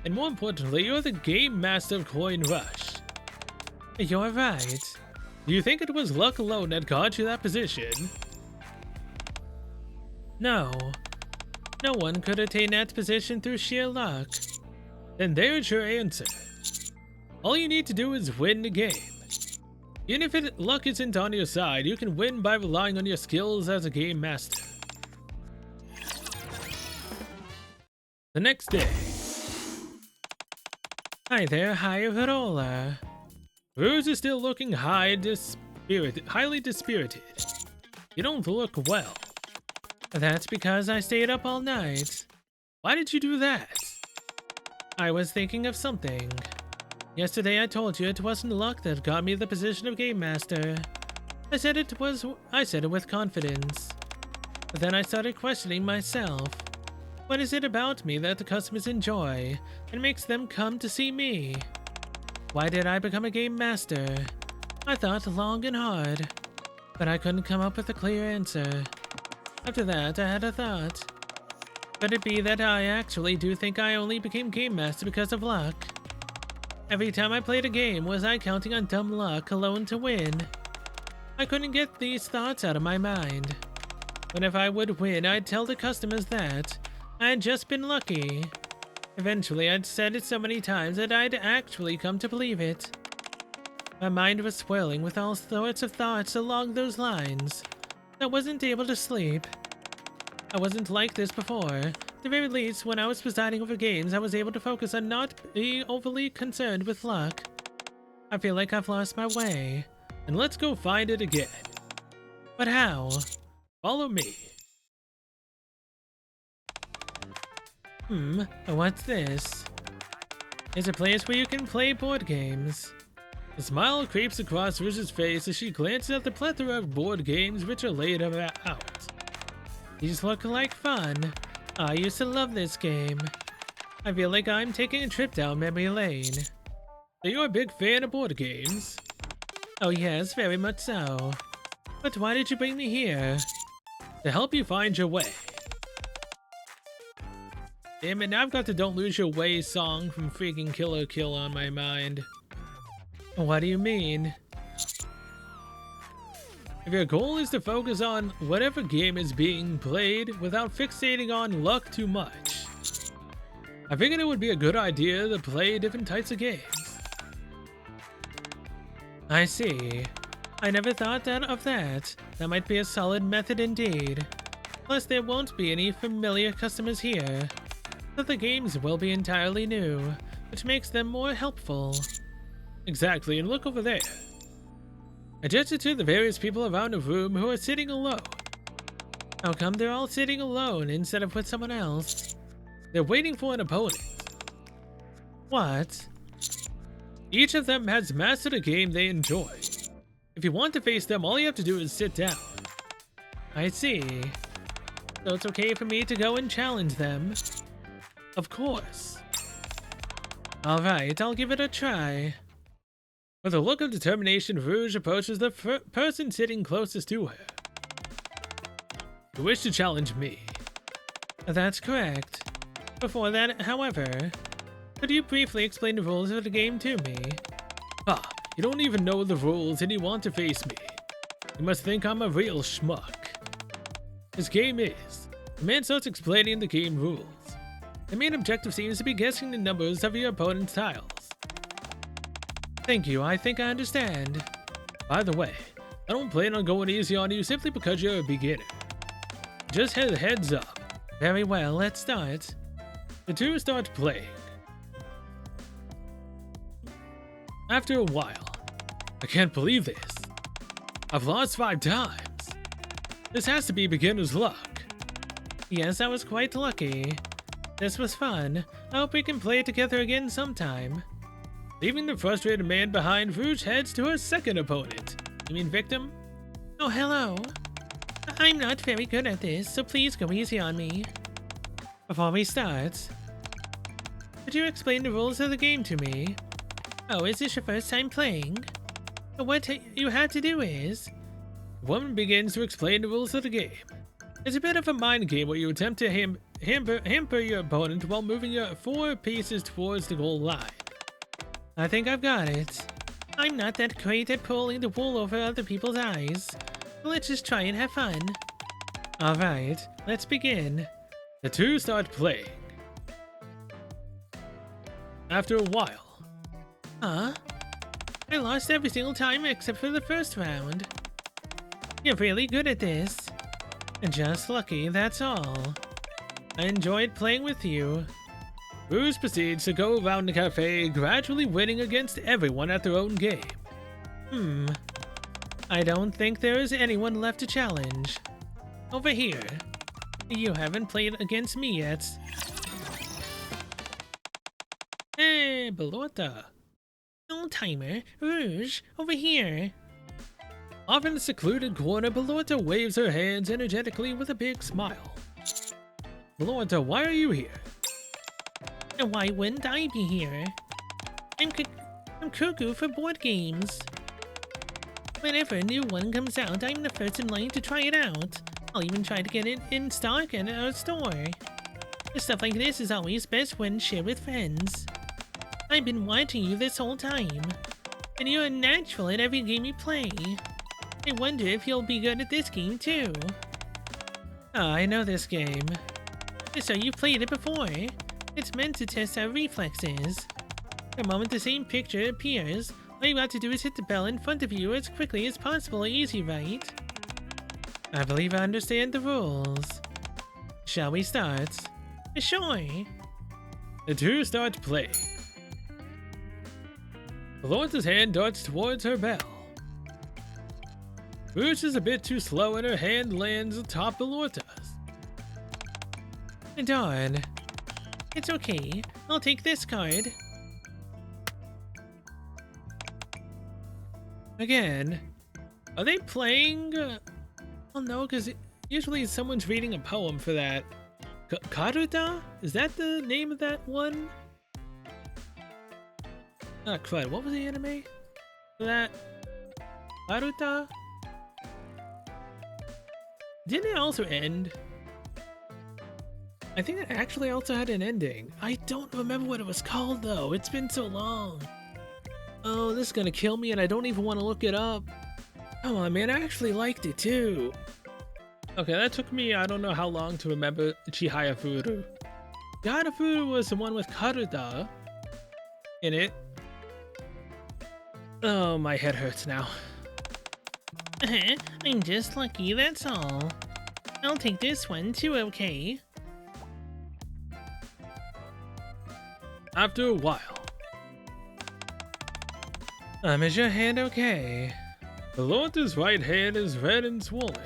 And more importantly, you're the game master of Coin Rush. You're right. Do you think it was luck alone that got you that position? No. No one could attain that position through sheer luck. Then there's your answer. All you need to do is win the game. Even if luck isn't on your side, you can win by relying on your skills as a game master. The next day. Hi there, High Roller. Rouge is still looking highly dispirited. You don't look well. That's because I stayed up all night. Why did you do that? I was thinking of something. Yesterday I told you it wasn't luck that got me the position of Game Master. I said it with confidence. But then I started questioning myself. What is it about me that the customers enjoy and makes them come to see me? Why did I become a Game Master? I thought long and hard, but I couldn't come up with a clear answer. After that, I had a thought. Could it be that I actually do think I only became Game Master because of luck? Every time I played a game, was I counting on dumb luck alone to win? I couldn't get these thoughts out of my mind. Whenever I would win, I'd tell the customers that I had just been lucky. Eventually, I'd said it so many times that I'd actually come to believe it. My mind was swirling with all sorts of thoughts along those lines. I wasn't able to sleep. I wasn't like this before. At the very least, when I was presiding over games, I was able to focus on not being overly concerned with luck. I feel like I've lost my way, and let's go find it again. But how? Follow me. What's this? It's a place where you can play board games. A smile creeps across Rouge's face as she glances at the plethora of board games which are laid out. These look like fun. I used to love this game. I feel like I'm taking a trip down memory lane. So you're a big fan of board games? Oh yes, very much so. But why did you bring me here? To help you find your way. Damn it, now I've got the Don't Lose Your Way song from freaking Killer Kill on my mind. What do you mean? If your goal is to focus on whatever game is being played without fixating on luck too much, I figured it would be a good idea to play different types of games. I see. I never thought of that. That might be a solid method indeed. Plus, there won't be any familiar customers here, so the games will be entirely new, which makes them more helpful. Exactly, and look over there. I gesture to the various people around the room who are sitting alone. How come they're all sitting alone instead of with someone else? They're waiting for an opponent. What? Each of them has mastered a game they enjoy. If you want to face them, all you have to do is sit down. I see. So it's okay for me to go and challenge them? Of course. Alright, I'll give it a try. With a look of determination, Rouge approaches the person sitting closest to her. You wish to challenge me? That's correct. Before that, however, could you briefly explain the rules of the game to me? Ah, you don't even know the rules and you want to face me. You must think I'm a real schmuck. This game is. The man starts explaining the game rules. The main objective seems to be guessing the numbers of your opponent's tiles. Thank you, I think I understand. By the way, I don't plan on going easy on you simply because you're a beginner. Just heads up. Very well, let's start. The two start playing. After a while, I can't believe this. I've lost 5 times. This has to be beginner's luck. Yes, I was quite lucky. This was fun. I hope we can play together again sometime. Leaving the frustrated man behind, Rouge heads to her second opponent. You mean victim? Oh, hello. I'm not very good at this, so please go easy on me. Before we start, could you explain the rules of the game to me? Oh, is this your first time playing? What you had to do is... The woman begins to explain the rules of the game. It's a bit of a mind game where you attempt to hamper your opponent while moving your 4 pieces towards the goal line. I think I've got it. I'm not that great at pulling the wool over other people's eyes. So let's just try and have fun. Alright, let's begin. The two start playing. After a while. Huh? I lost every single time except for the first round. You're really good at this. Just lucky, that's all. I enjoyed playing with you. Rouge proceeds to go around the cafe, gradually winning against everyone at their own game. I don't think there is anyone left to challenge. Over here. You haven't played against me yet. Hey, Balota. Old timer, Rouge, over here. Off in the secluded corner, Balota waves her hands energetically with a big smile. Balota, why are you here? And why wouldn't I be here? I'm cuckoo for board games. Whenever a new one comes out, I'm the first in line to try it out. I'll even try to get it in stock at our store. Stuff like this is always best when shared with friends. I've been watching you this whole time, and you're a natural at every game you play. I wonder if you'll be good at this game too. Ah, I know this game. So you've played it before. It's meant to test our reflexes. The moment the same picture appears, all you have to do is hit the bell in front of you as quickly as possible. Easy, right? I believe I understand the rules. Shall we start? Sure. The two start playing. Balota's hand darts towards her bell. Rouge is a bit too slow and her hand lands atop Balota's. Darn. It's okay. I'll take this card. Again. Are they playing? Oh no, because usually someone's reading a poem for that. Karuta? Is that the name of that one? Ah, crud. What was the anime for that? Karuta? Didn't it also end? I think it actually also had an ending. I don't remember what it was called though. It's been so long. Oh, this is gonna kill me and I don't even want to look it up. Come on, man. I actually liked it too. Okay, that took me I don't know how long to remember Chihaya Furu. Chihaya Furu was the one with Karuta in it. Oh, my head hurts now. I'm just lucky, that's all. I'll take this one too, okay? After a while. Is your hand okay? Balota's right hand is red and swollen.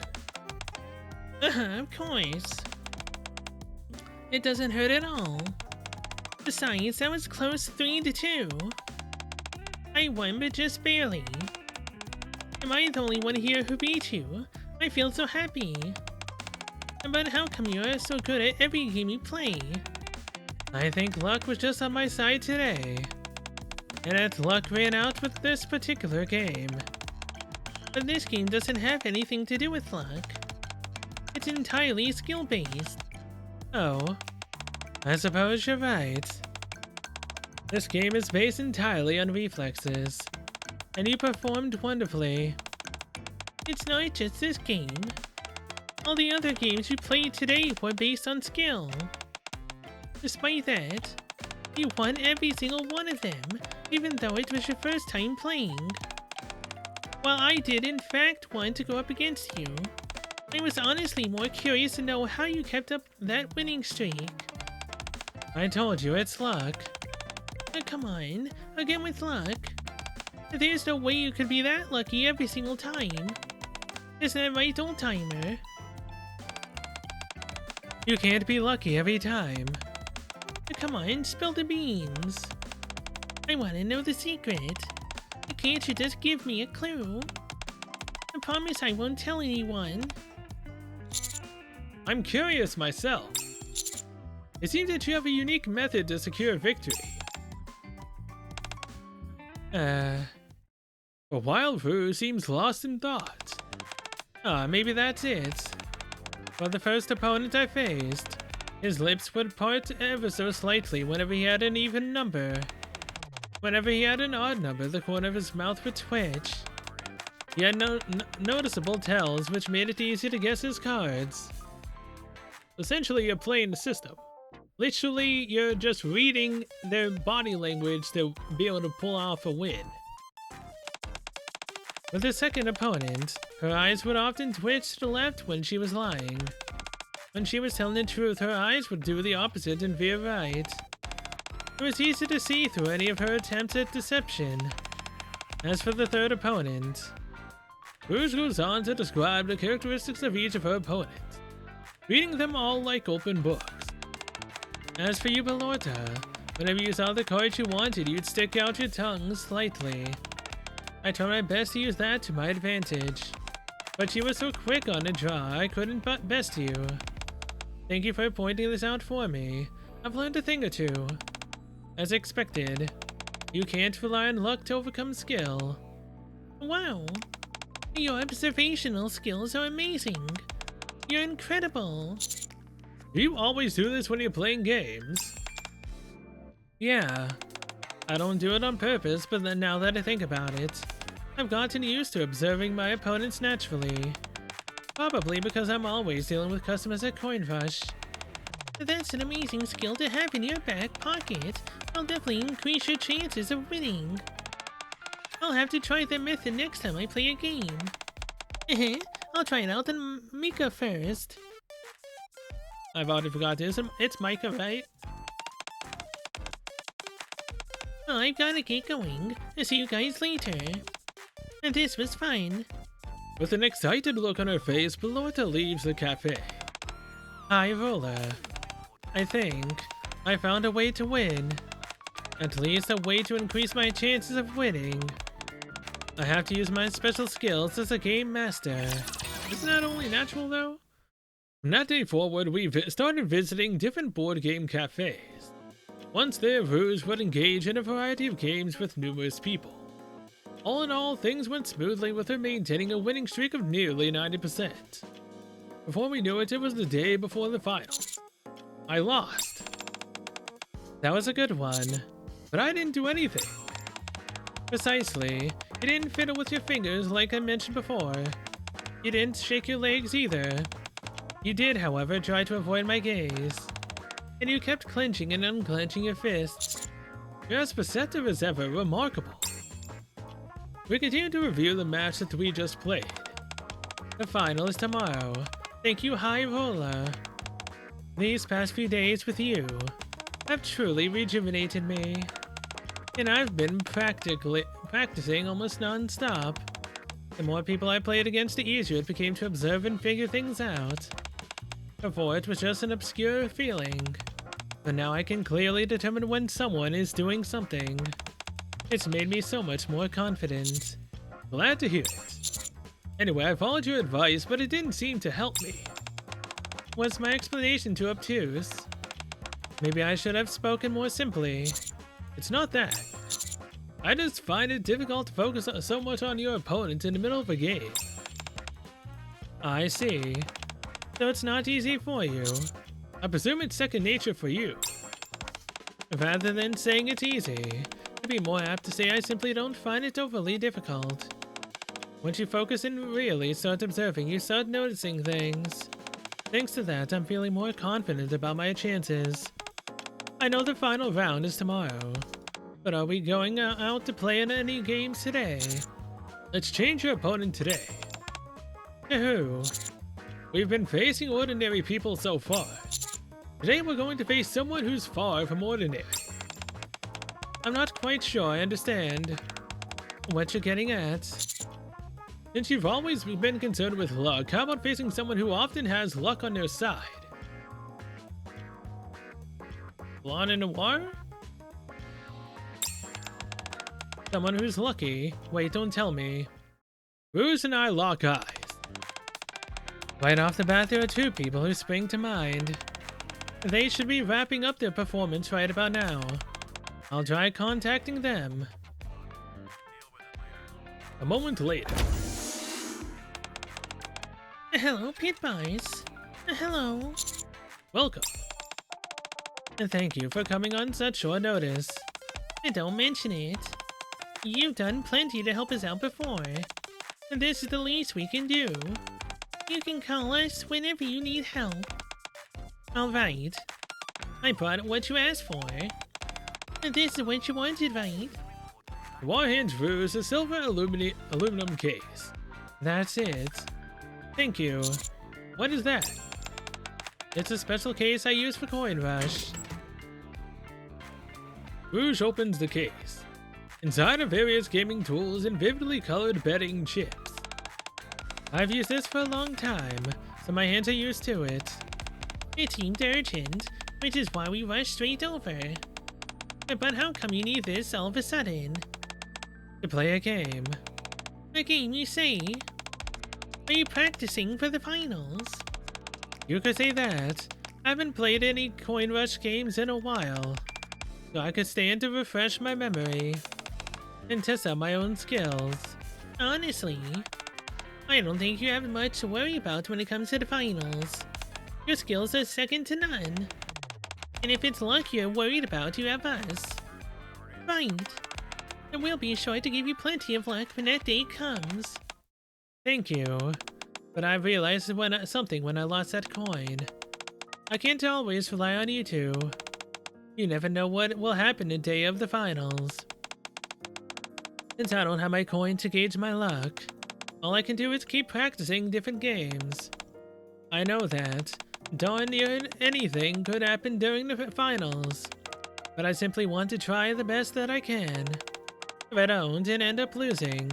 Of course. It doesn't hurt at all. Besides, that was close 3-2. I won, but just barely. Am I the only one here who beat you? I feel so happy. But how come you are so good at every game you play? I think luck was just on my side today. And that luck ran out with this particular game. But this game doesn't have anything to do with luck. It's entirely skill-based. Oh, I suppose you're right. This game is based entirely on reflexes, and you performed wonderfully. It's not just this game. All the other games you played today were based on skill. Despite that, you won every single one of them, even though it was your first time playing. While I did in fact want to go up against you, I was honestly more curious to know how you kept up that winning streak. I told you, it's luck. Come on, again with luck. There's no way you could be that lucky every single time. Isn't that right, old timer? You can't be lucky every time. Come on, spill the beans. I want to know the secret. Can't you just give me a clue? I promise I won't tell anyone. I'm curious myself. It seems that you have a unique method to secure victory. But while Rouge seems lost in thought. Maybe that's it. For the first opponent I faced, his lips would part ever so slightly whenever he had an even number. Whenever he had an odd number, the corner of his mouth would twitch. He had noticeable tells, which made it easy to guess his cards. Essentially, you're playing the system. Literally, you're just reading their body language to be able to pull off a win. With the second opponent, her eyes would often twitch to the left when she was lying. When she was telling the truth, her eyes would do the opposite and veer right. It was easy to see through any of her attempts at deception. As for the third opponent, Rouge goes on to describe the characteristics of each of her opponents, reading them all like open books. As for you, Bellorta, whenever you saw the card you wanted, you'd stick out your tongue slightly. I tried my best to use that to my advantage, but you were so quick on the draw, I couldn't but best you. Thank you for pointing this out for me. I've learned a thing or two. As expected, you can't rely on luck to overcome skill. Wow, your observational skills are amazing. You're incredible. Do you always do this when you're playing games? Yeah. I don't do it on purpose, but then now that I think about it, I've gotten used to observing my opponents naturally. Probably because I'm always dealing with customers at Coin Rush. That's an amazing skill to have in your back pocket. I'll definitely increase your chances of winning. I'll have to try that method next time I play a game. I'll try it out on Mika first. I've already forgot this. It's Micah, right? I've gotta get going. I'll see you guys later. And this was fun. With an excited look on her face, Bellorta leaves the cafe. Hi, Roller. I think I found a way to win. At least a way to increase my chances of winning. I have to use my special skills as a game master. Isn't that only natural, though? From that day forward, we started visiting different board game cafes. Once there, Rouge would engage in a variety of games with numerous people. All in all, things went smoothly with her maintaining a winning streak of nearly 90%. Before we knew it, it was the day before the finals. I lost. That was a good one, but I didn't do anything. Precisely. You didn't fiddle with your fingers like I mentioned before. You didn't shake your legs either. You did, however, try to avoid my gaze. And you kept clenching and unclenching your fists. You're as perceptive as ever, remarkable. We continue to review the match that we just played. The final is tomorrow. Thank you, High Roller. These past few days with you have truly rejuvenated me. And I've been practicing almost non-stop. The more people I played against, the easier it became to observe and figure things out. Before, it was just an obscure feeling. But now I can clearly determine when someone is doing something. It's made me so much more confident. Glad to hear it. Anyway, I followed your advice, but it didn't seem to help me. Was my explanation too obtuse? Maybe I should have spoken more simply. It's not that. I just find it difficult to focus so much on your opponent in the middle of a game. I see. So it's not easy for you. I presume it's second nature for you. Rather than saying it's easy, I'd be more apt to say I simply don't find it overly difficult. Once you focus and really start observing, you start noticing things. Thanks to that, I'm feeling more confident about my chances. I know the final round is tomorrow, but are we going out to play in any games today? Let's change your opponent today. Who? We've been facing ordinary people so far. Today we're going to face someone who's far from ordinary. I'm not quite sure I understand what you're getting at. Since you've always been concerned with luck, how about facing someone who often has luck on their side? Blonde in a war? Someone who's lucky. Wait, don't tell me. Rouge and I lock eyes. Right off the bat, there are two people who spring to mind. They should be wrapping up their performance right about now. I'll try contacting them. A moment later. Hello, Pit Boys. Hello. Welcome. Thank you for coming on such short notice. Don't mention it. You've done plenty to help us out before. This is the least we can do. You can call us whenever you need help. Alright. I brought what you asked for. This is what you wanted, right? The war hands Rouge a silver aluminum case. That's it. Thank you. What is that? It's a special case I use for Coin Rush. Rouge opens the case. Inside are various gaming tools and vividly colored betting chips. I've used this for a long time, so my hands are used to it. It seemed urgent, which is why we rushed straight over. But how come you need this all of a sudden? To play a game. A game, you say? Are you practicing for the finals? You could say that. I haven't played any Coin Rush games in a while, so I could stand to refresh my memory and test out my own skills. Honestly, I don't think you have much to worry about when it comes to the finals. Your skills are second to none. And if it's luck you're worried about, you have us. Right. And we'll be sure to give you plenty of luck when that day comes. Thank you. But I realized something when I lost that coin. I can't always rely on you two. You never know what will happen the day of the finals. Since I don't have my coin to gauge my luck, all I can do is keep practicing different games. I know that darn near anything could happen during the finals, but I simply want to try the best that I can. If I don't and end up losing,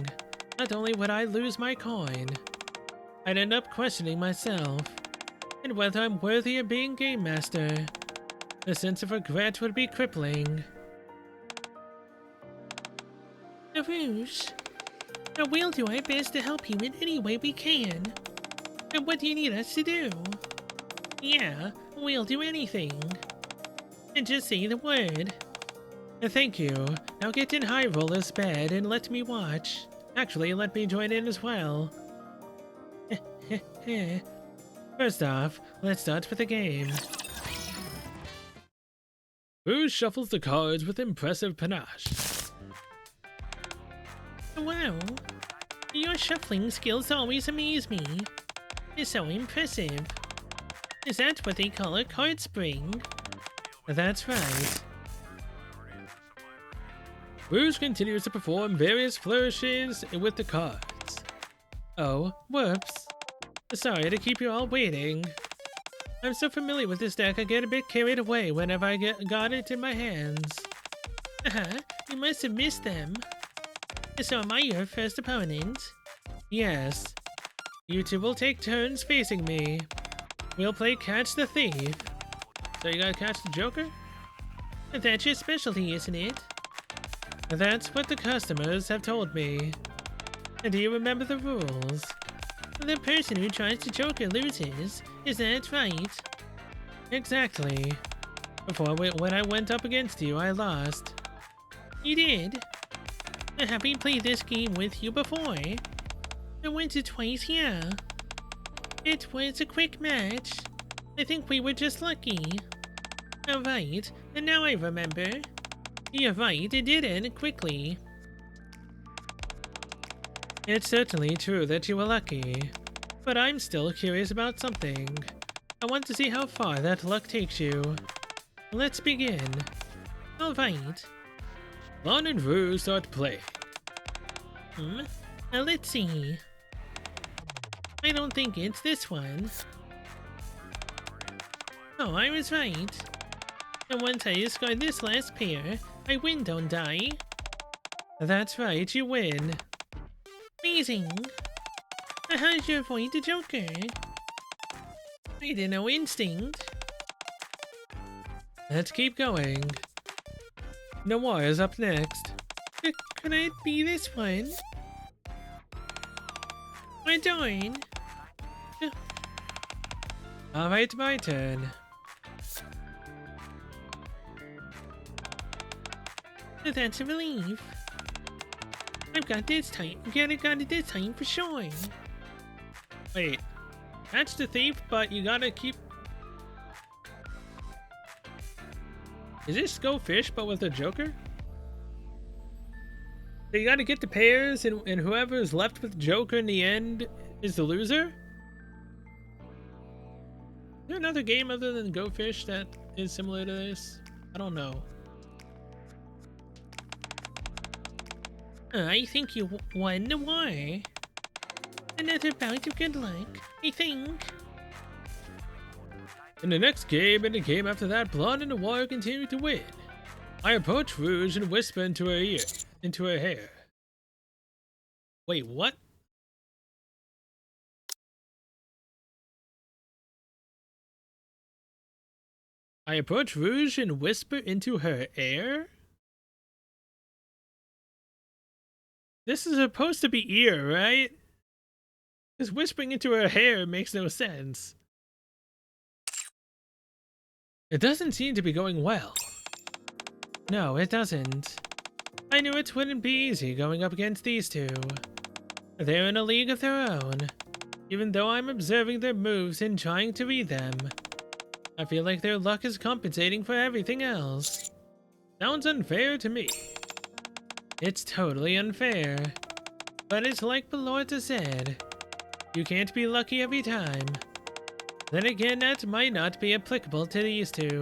not only would I lose my coin, I'd end up questioning myself and whether I'm worthy of being Game Master. The sense of regret would be crippling. Rouge, we'll do our best to help you in any way we can. And what do you need us to do? Yeah, we'll do anything. And just say the word. Thank you. Now get in High Roller's bed and let me watch. Actually, let me join in as well. First off, let's start with the game. Rouge shuffles the cards with impressive panache. Wow, your shuffling skills always amaze me. It's so impressive. Is that what they call a card spring? That's right. Rouge continues to perform various flourishes with the cards. Oh, whoops. Sorry to keep you all waiting. I'm so familiar with this deck I get a bit carried away whenever I got it in my hands. You must have missed them. So am I your first opponent? Yes. You two will take turns facing me. We'll play Catch the Thief. So you gotta catch the Joker? That's your specialty, isn't it? That's what the customers have told me. And do you remember the rules? The person who tries to Joker loses, is that right? Exactly. When I went up against you, I lost. You did? Have we played this game with you before? Once or twice, yeah. It was a quick match. I think we were just lucky. Right, and now I remember. You're right, it did end quickly. It's certainly true that you were lucky, but I'm still curious about something. I want to see how far that luck takes you. Let's begin. Alright. Blonde and Rouge start playing. Let's see. I don't think it's this one. Oh, I was right. And once I discard this last pair, I win, don't I? That's right, you win. Amazing. How did you avoid the Joker? I didn't know instinct. Let's keep going. Noir is up next. Could it be this one? My darn. Alright, my turn. That's a relief. I've got this time. Got it this time for sure. Wait, catch the thief, but you gotta keep. Is this Go Fish, but with a Joker? So you gotta get the pairs, and whoever is left with Joker in the end is the loser? Is there another game other than Go Fish that is similar to this? I don't know. I think you won the war. Another bout of good luck, I think. In the next game and the game after that, Blonde and Noir continue to win. I approach Rouge and whisper into her hair. Wait, what? I approach Rouge and whisper into her ear? This is supposed to be ear, right? Because whispering into her hair makes no sense. It doesn't seem to be going well. No, it doesn't. I knew it wouldn't be easy going up against these two. They're in a league of their own. Even though I'm observing their moves and trying to read them, I feel like their luck is compensating for everything else. Sounds unfair to me. It's totally unfair. But it's like Belorta said, you can't be lucky every time. Then again, that might not be applicable to these two.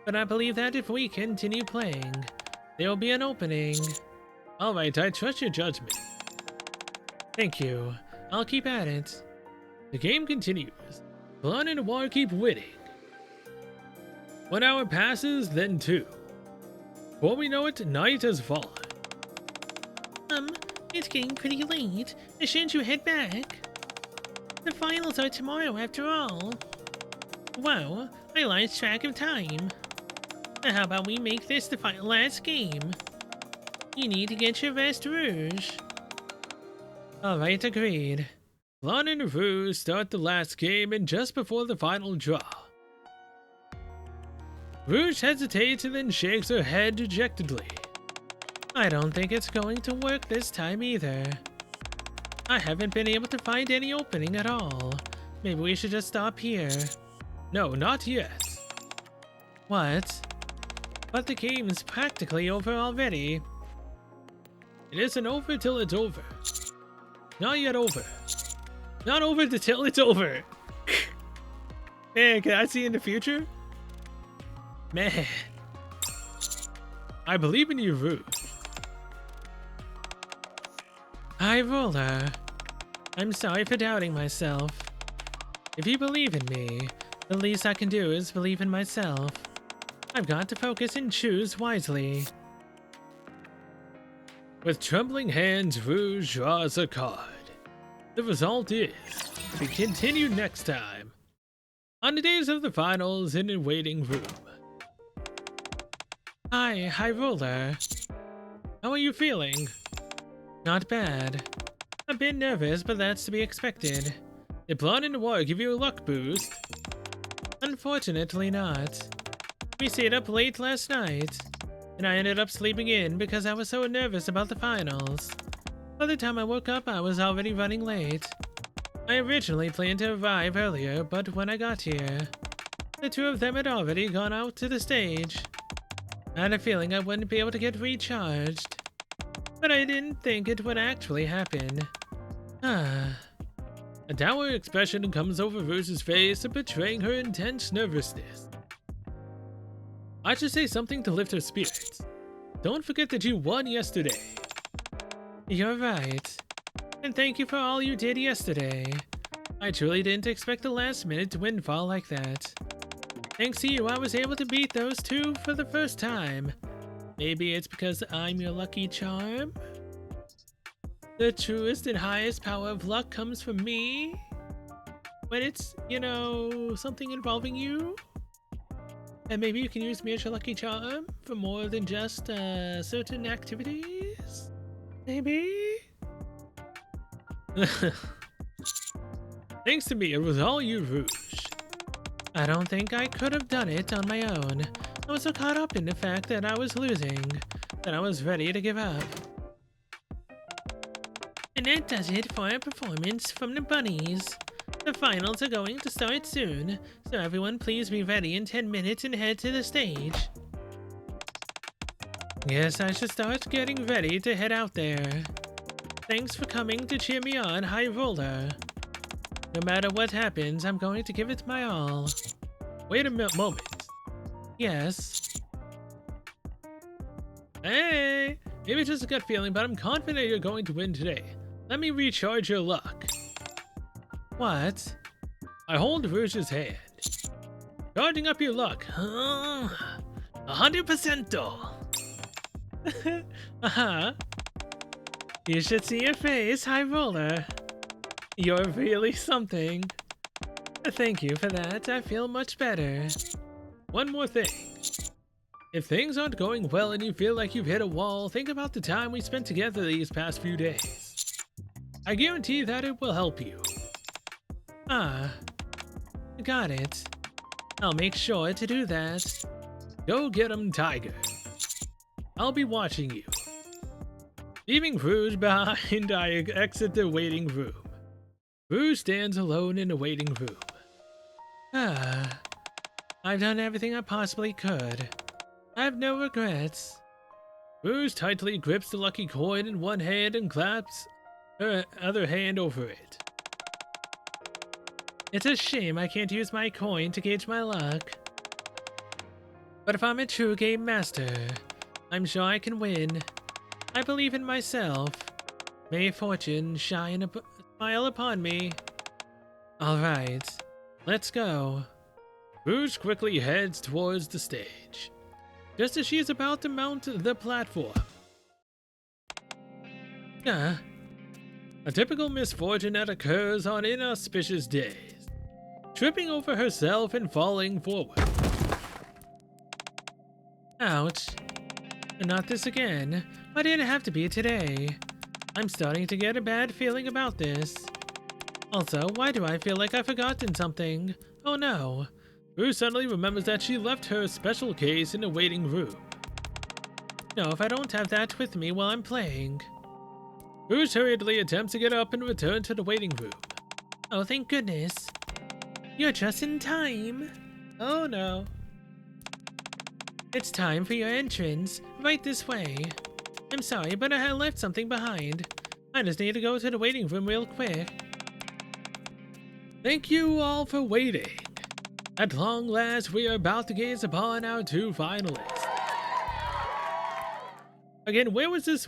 But I believe that if we continue playing, there will be an opening. Alright, I trust your judgment. Thank you. I'll keep at it. The game continues. Blonde and Noir keep winning. 1 hour passes, then 2. Before we know it, night has fallen. It's getting pretty late. Shouldn't you head back? The finals are tomorrow after all. Whoa, I lost track of time. How about we make this the last game? You need to get your rest, Rouge. Alright, agreed. Blonde and Rouge start the last game and just before the final draw. Rouge hesitates and then shakes her head dejectedly. I don't think it's going to work this time either. I haven't been able to find any opening at all. Maybe we should just stop here. No, not yet. What? But the game's practically over already. It isn't over till it's over. Not yet over. Not over till it's over. Man, can I see in the future? Man. I believe in you, Rouge. High Roller. I'm sorry for doubting myself. If you believe in me, the least I can do is believe in myself. I've got to focus and choose wisely. With trembling hands, Rouge draws a card. The result is to be continued next time. On the days of the finals in a waiting room. Hi, High Roller. How are you feeling? Not bad. A bit nervous, but that's to be expected. Did Blonde and Noir give you a luck boost? Unfortunately not. We stayed up late last night, and I ended up sleeping in because I was so nervous about the finals. By the time I woke up, I was already running late. I originally planned to arrive earlier, but when I got here, the two of them had already gone out to the stage. I had a feeling I wouldn't be able to get recharged. But I didn't think it would actually happen. A dour expression comes over Rouge's face, betraying her intense nervousness. I should say something to lift her spirits. Don't forget that you won yesterday. You're right. And thank you for all you did yesterday. I truly didn't expect a last-minute windfall like that. Thanks to you, I was able to beat those two for the first time. Maybe it's because I'm your lucky charm? The truest and highest power of luck comes from me? When it's, you know, something involving you? And maybe you can use me as your lucky charm for more than just certain activities? Maybe? Thanks to me, it was all you, Rouge. I don't think I could have done it on my own. I was so caught up in the fact that I was losing, that I was ready to give up. And that does it for our performance from the bunnies. The finals are going to start soon, so everyone please be ready in 10 minutes and head to the stage. Yes, I should start getting ready to head out there. Thanks for coming to cheer me on, High Roller. No matter what happens, I'm going to give it my all. Wait a moment. Yes. Hey! Maybe it's just a gut feeling, but I'm confident you're going to win today. Let me recharge your luck. What? I hold Rouge's hand. Charging up your luck. 100%. Uh-huh. You should see your face, High Roller. You're really something. Thank you for that. I feel much better. One more thing. If things aren't going well and you feel like you've hit a wall, think about the time we spent together these past few days. I guarantee that it will help you. Ah, got it. I'll make sure to do that. Go get 'em, Tiger. I'll be watching you. Leaving Rouge behind, I exit the waiting room. Rouge stands alone in the waiting room. Ah, I've done everything I possibly could. I have no regrets. Rouge tightly grips the lucky coin in one hand and claps her other hand over it. It's a shame I can't use my coin to gauge my luck. But if I'm a true game master, I'm sure I can win. I believe in myself. May fortune smile upon me. Alright, let's go. Rouge quickly heads towards the stage, just as she is about to mount the platform. A typical misfortune that occurs on inauspicious days. Tripping over herself and falling forward. Ouch. Not this again. Why did it have to be today? I'm starting to get a bad feeling about this. Also, why do I feel like I've forgotten something? Oh no. Rouge suddenly remembers that she left her special case in the waiting room. No, if I don't have that with me while I'm playing. Rouge hurriedly attempts to get up and return to the waiting room. Oh, thank goodness. You're just in time. Oh no. It's time for your entrance. Right this way. I'm sorry, but I left something behind. I just need to go to the waiting room real quick. Thank you all for waiting. At long last, we are about to gaze upon our two finalists. Again, where was this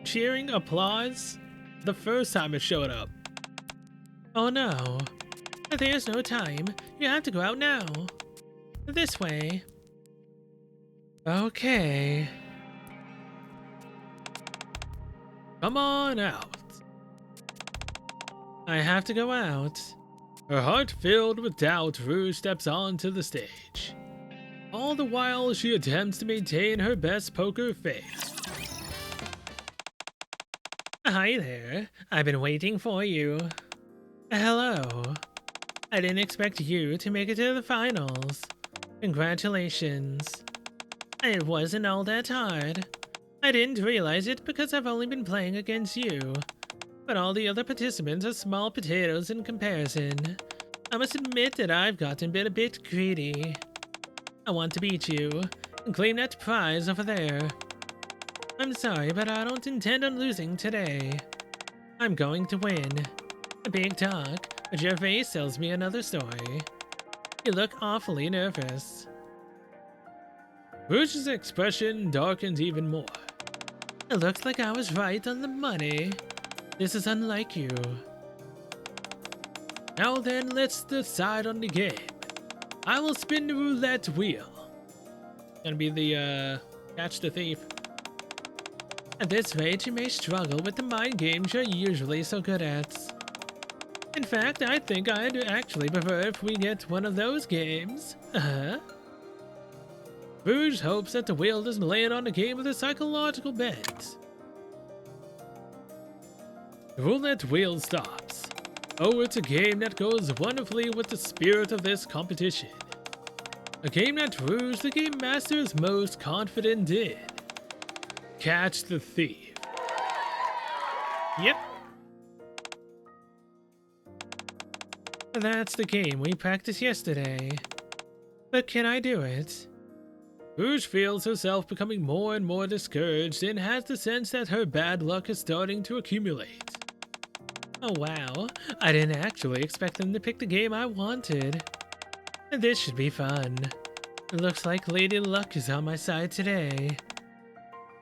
cheering applause the first time it showed up? Oh no. There's no time. You have to go out now. This way. Okay. Come on out. I have to go out. Her heart filled with doubt, Rouge steps onto the stage. All the while, she attempts to maintain her best poker face. Hi there. I've been waiting for you. Hello. I didn't expect you to make it to the finals. Congratulations. It wasn't all that hard. I didn't realize it because I've only been playing against you. But all the other participants are small potatoes in comparison. I must admit that I've gotten a bit greedy. I want to beat you and claim that prize over there. I'm sorry, but I don't intend on losing today. I'm going to win. A big talk, but your face tells me another story. You look awfully nervous. Rouge's expression darkens even more. It looks like I was right on the money. This is unlike you. Now then, let's decide on the game. I will spin the roulette wheel. Gonna be the, catch the thief. At this rate, you may struggle with the mind games you're usually so good at. In fact, I think I'd actually prefer if we get one of those games. Rouge hopes that the wheel doesn't land on the game with a psychological bent. The roulette wheel stops. Oh, it's a game that goes wonderfully with the spirit of this competition. A game that Rouge, the game master, is most confident in. Catch the thief. Yep. That's the game we practiced yesterday. But can I do it? Rouge feels herself becoming more and more discouraged and has the sense that her bad luck is starting to accumulate. Oh wow, I didn't actually expect them to pick the game I wanted. This should be fun. It looks like Lady Luck is on my side today.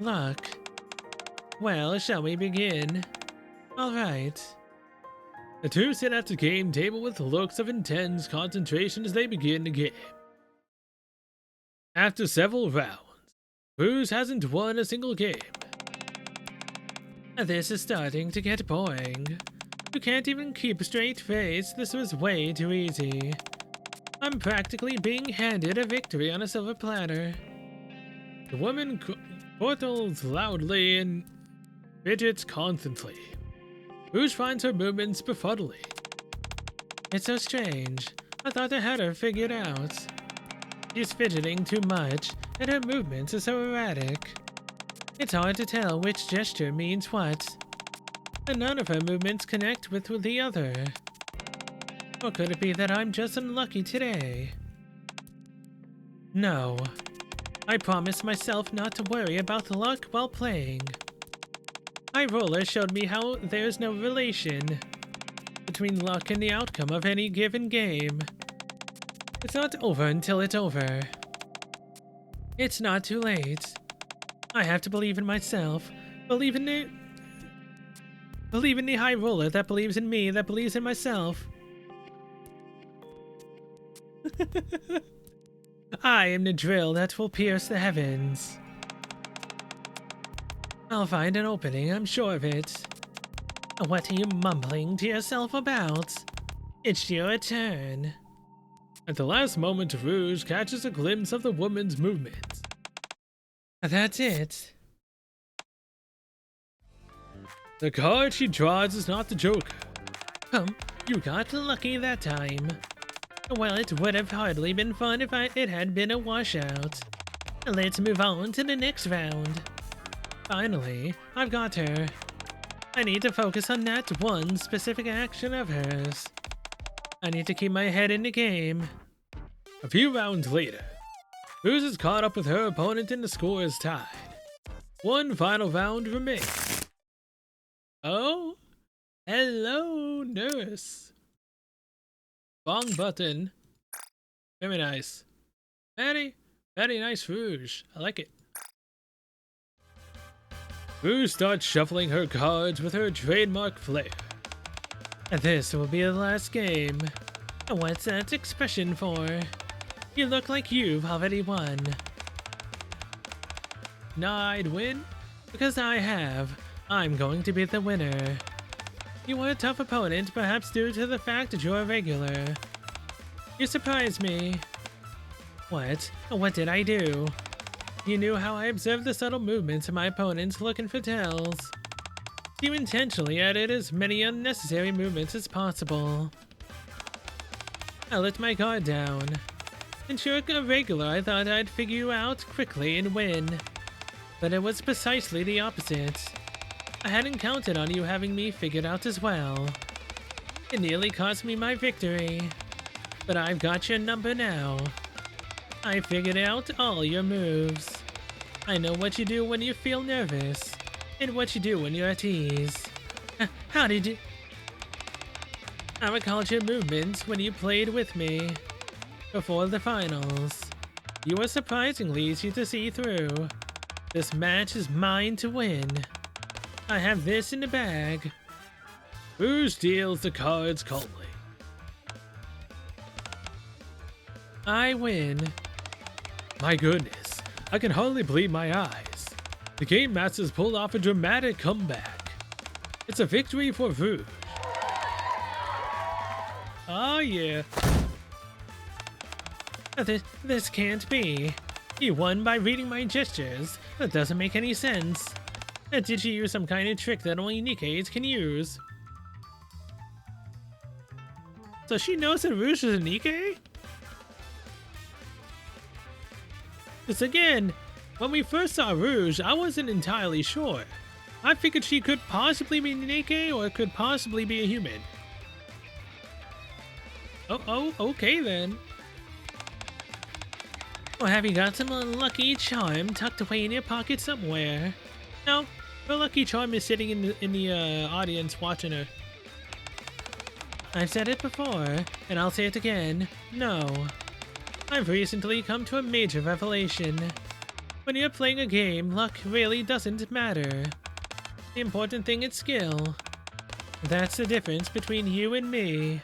Luck? Well, shall we begin? Alright. The two sit at the game table with looks of intense concentration as they begin the game. After several rounds, Rouge hasn't won a single game. This is starting to get boring. You can't even keep a straight face. This was way too easy. I'm practically being handed a victory on a silver platter. The woman chortles loudly and fidgets constantly. Rouge finds her movements befuddling. It's so strange. I thought I had her figured out. She's fidgeting too much, and her movements are so erratic. It's hard to tell which gesture means what. And none of her movements connect with the other. Or could it be that I'm just unlucky today? No. I promised myself not to worry about luck while playing. High Roller showed me how there's no relation between luck and the outcome of any given game. It's not over until it's over. It's not too late. I have to believe in myself, believe in the High Roller that believes in me, that believes in myself. I am the drill that will pierce the heavens. I'll find an opening, I'm sure of it. What are you mumbling to yourself about? It's your turn. At the last moment, Rouge catches a glimpse of the woman's movement. That's it. The card she draws is not the Joker. You got lucky that time. Well, it would have hardly been fun if it had been a washout. Let's move on to the next round. Finally, I've got her. I need to focus on that one specific action of hers. I need to keep my head in the game. A few rounds later, Rouge is caught up with her opponent and the score is tied. One final round remains. Oh, hello, nurse. Wrong button. Very nice. Very nice, Rouge. I like it. Rouge starts shuffling her cards with her trademark flair. This will be the last game. What's that expression for? You look like you've already won. Nah, I'd win? Because I have. I'm going to be the winner. You were a tough opponent, perhaps due to the fact that you're a regular. You surprised me. What? What did I do? You knew how I observed the subtle movements of my opponents looking for tells. You intentionally added as many unnecessary movements as possible. I let my guard down. And sure, a regular, I thought I'd figure you out quickly and win. But it was precisely the opposite. I hadn't counted on you having me figured out as well. It nearly cost me my victory. But I've got your number now. I figured out all your moves. I know what you do when you feel nervous, and what you do when you're at ease. How did you... I recalled your movements when you played with me. Before the finals. You were surprisingly easy to see through. This match is mine to win. I have this in the bag. Rouge deals the cards calmly. I win. My goodness, I can hardly believe my eyes. The Game Masters pulled off a dramatic comeback. It's a victory for Rouge. Oh yeah. This can't be. You won by reading my gestures. That doesn't make any sense. Did she use some kind of trick that only Nikkes can use? So she knows that Rouge is a Nikke? Because again, when we first saw Rouge, I wasn't entirely sure. I figured she could possibly be Nikke or could possibly be a human. Oh, okay then. Or have you got some lucky charm tucked away in your pocket somewhere? No, her lucky charm is sitting in the audience watching her. I've said it before, and I'll say it again. No. I've recently come to a major revelation. When you're playing a game, luck really doesn't matter. The important thing is skill. That's the difference between you and me.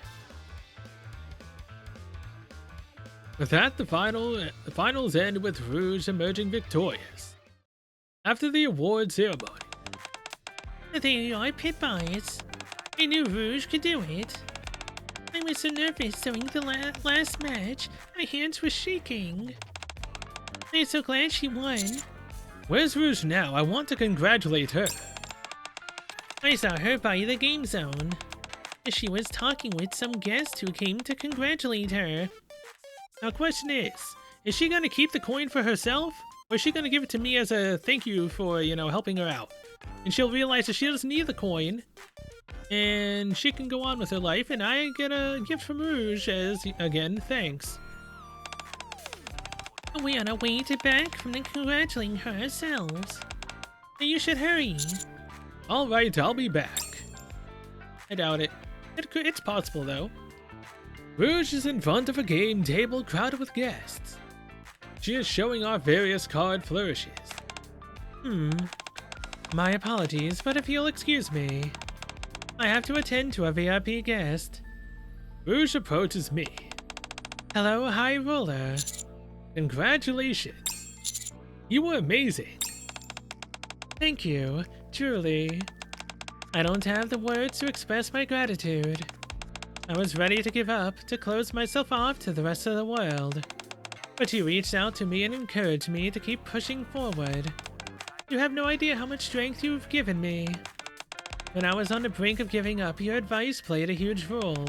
With that, the finals end with Rouge emerging victorious. After the award ceremony. There you are, Pit Boys. I knew Rouge could do it. I was so nervous during the last match, my hands were shaking. I'm so glad she won. Where's Rouge now? I want to congratulate her. I saw her by the game zone. She was talking with some guest who came to congratulate her. Now, question is she gonna keep the coin for herself? Or is she gonna give it to me as a thank you for, helping her out? And she'll realize that she doesn't need the coin. And she can go on with her life, and I get a gift from Rouge as, again, thanks. We on our way to back from congratulating her ourselves. You should hurry. Alright, I'll be back. I doubt it. It's possible, though. Rouge is in front of a game table crowded with guests. She is showing off various card flourishes. My apologies, but if you'll excuse me, I have to attend to a VIP guest. Rouge approaches me. Hello, High Roller. Congratulations. You were amazing. Thank you, truly. I don't have the words to express my gratitude. I was ready to give up, to close myself off to the rest of the world. But you reached out to me and encouraged me to keep pushing forward. You have no idea how much strength you've given me. When I was on the brink of giving up, your advice played a huge role.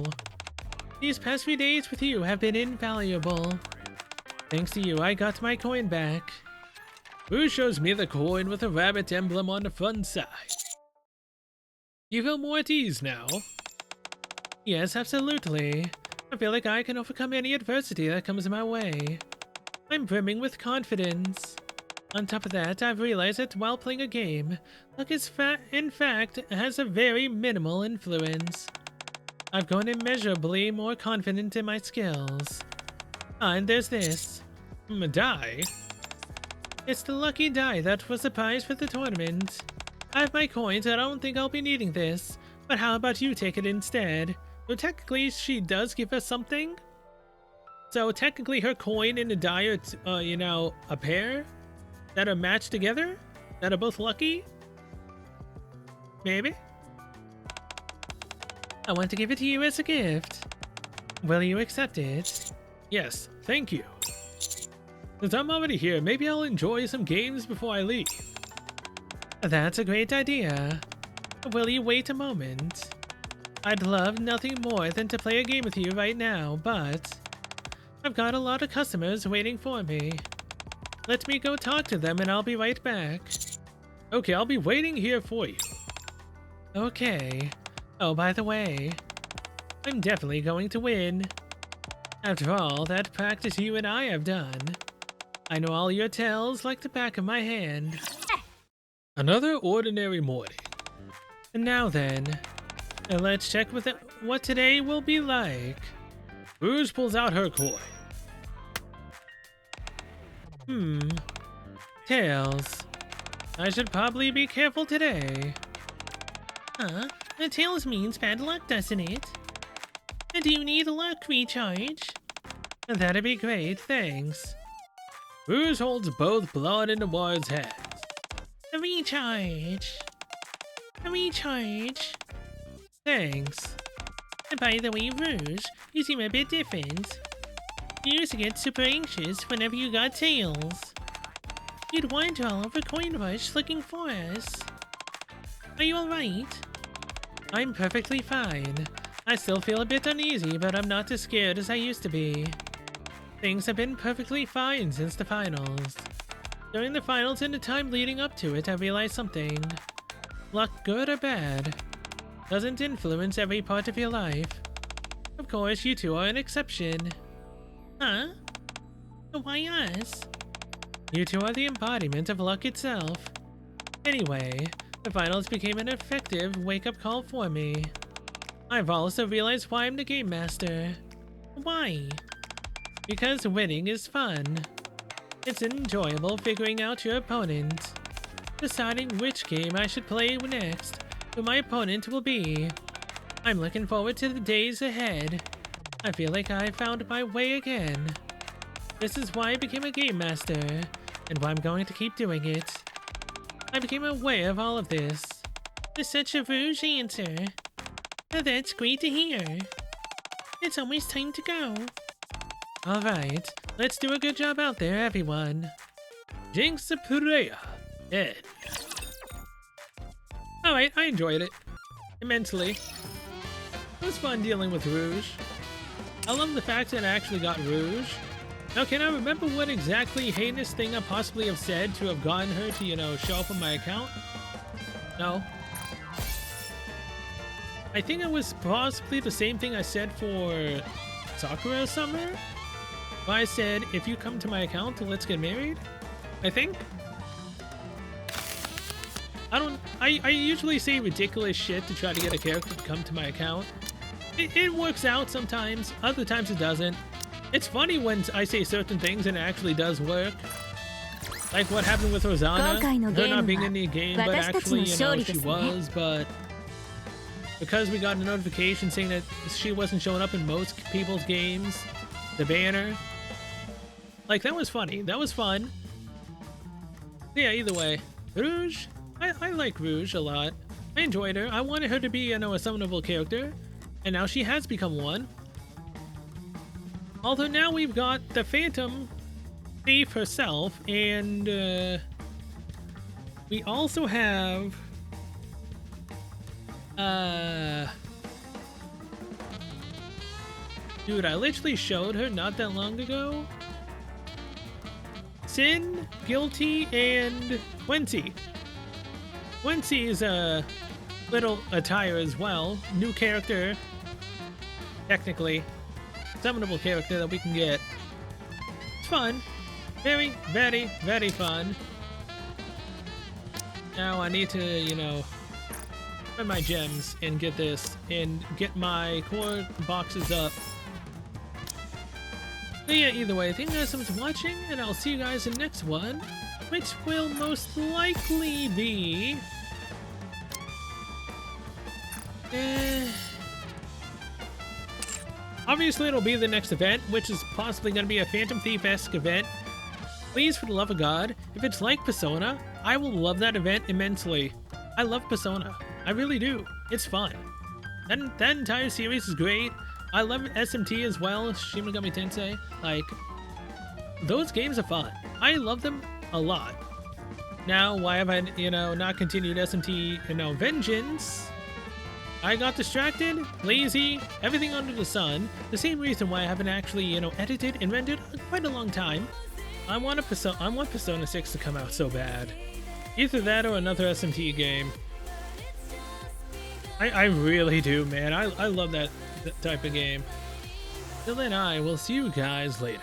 These past few days with you have been invaluable. Thanks to you, I got my coin back. Rouge shows me the coin with a rabbit emblem on the front side. You feel more at ease now? Yes, absolutely. I feel like I can overcome any adversity that comes my way. I'm brimming with confidence. On top of that, I've realized that while playing a game, luck is in fact has a very minimal influence. I've grown immeasurably more confident in my skills. And there's this. A die? It's the lucky die that was the prize for the tournament. I have my coins, I don't think I'll be needing this, but how about you take it instead? Well, technically, she does give us something. So technically her coin and the die are, a pair that are matched together? That are both lucky? Maybe? I want to give it to you as a gift. Will you accept it? Yes, thank you. Since I'm already here, maybe I'll enjoy some games before I leave. That's a great idea. Will you wait a moment? I'd love nothing more than to play a game with you right now, but I've got a lot of customers waiting for me. Let me go talk to them and I'll be right back. Okay, I'll be waiting here for you. Okay. Oh, by the way, I'm definitely going to win. After all that practice you and I have done, I know all your tells like the back of my hand. Another ordinary morning. And now then, let's check with what today will be like. Rouge pulls out her coin. Tails. I should probably be careful today. Huh? Tails means bad luck, doesn't it? Do you need a luck recharge? That'd be great, thanks. Rouge holds both Blood and Noir's hands. A recharge. A recharge. Thanks. And by the way, Rouge, you seem a bit different. You used to get super anxious whenever you got Tails. You'd wander all over Coinbush looking for us. Are you alright? I'm perfectly fine. I still feel a bit uneasy, but I'm not as scared as I used to be. Things have been perfectly fine since the finals. During the finals and the time leading up to it, I realized something. Luck, good or bad, doesn't influence every part of your life. Of course, you two are an exception. Huh? Why us? You two are the embodiment of luck itself. Anyway, the finals became an effective wake-up call for me. I've also realized why I'm the game master. Why? Because winning is fun. It's enjoyable figuring out your opponent, deciding which game I should play next, who my opponent will be. I'm looking forward to the days ahead. I feel like I found my way again. This is why I became a game master, and why I'm going to keep doing it. I became aware of all of this. There's such a Rouge answer. That's great to hear. It's almost time to go. Alright, let's do a good job out there, everyone. Jinx Purea. Dead. Alright, I enjoyed it. Immensely. It was fun dealing with Rouge. I love the fact that I actually got Rouge. Now, can I remember what exactly heinous thing I possibly have said to have gotten her to, show up on my account? No. I think it was possibly the same thing I said for Sakura Summer. Where I said, if you come to my account, let's get married. I think. I usually say ridiculous shit to try to get a character to come to my account. It works out sometimes, other times it doesn't. It's funny when I say certain things and it actually does work. Like what happened with Rosanna, her not being in the game, but actually, she was, but because we got a notification saying that she wasn't showing up in most people's games, the banner, like that was funny, that was fun. Yeah, either way, Rouge, I like Rouge a lot. I enjoyed her. I wanted her to be, a summonable character, and now she has become one. Although now we've got the Phantom Thief herself, and we also have dude, I literally showed her not that long ago. Sin, Guilty, and Quincy. Quincy is a little attire as well. New character, technically. Summonable character that we can get. It's fun. Very, very, very fun. Now I need to, spend my gems and get this and get my core boxes up. But yeah, either way, thank you guys so much for watching, and I'll see you guys in the next one, which will most likely be obviously it'll be the next event, which is possibly going to be a Phantom Thief-esque event. Please, for the love of God, if it's like Persona, I will love that event immensely. I love Persona. I really do. It's fun. That entire series is great. I love SMT as well, Shin Megami Tensei. Like, those games are fun. I love them a lot. Now, why have I, not continued SMT, Vengeance? I got distracted, lazy, everything under the sun. The same reason why I haven't actually, edited and rendered in quite a long time. I want Persona 6 to come out so bad. Either that or another SMT game. I really do, man. I love that type of game. Till then, I will see you guys later.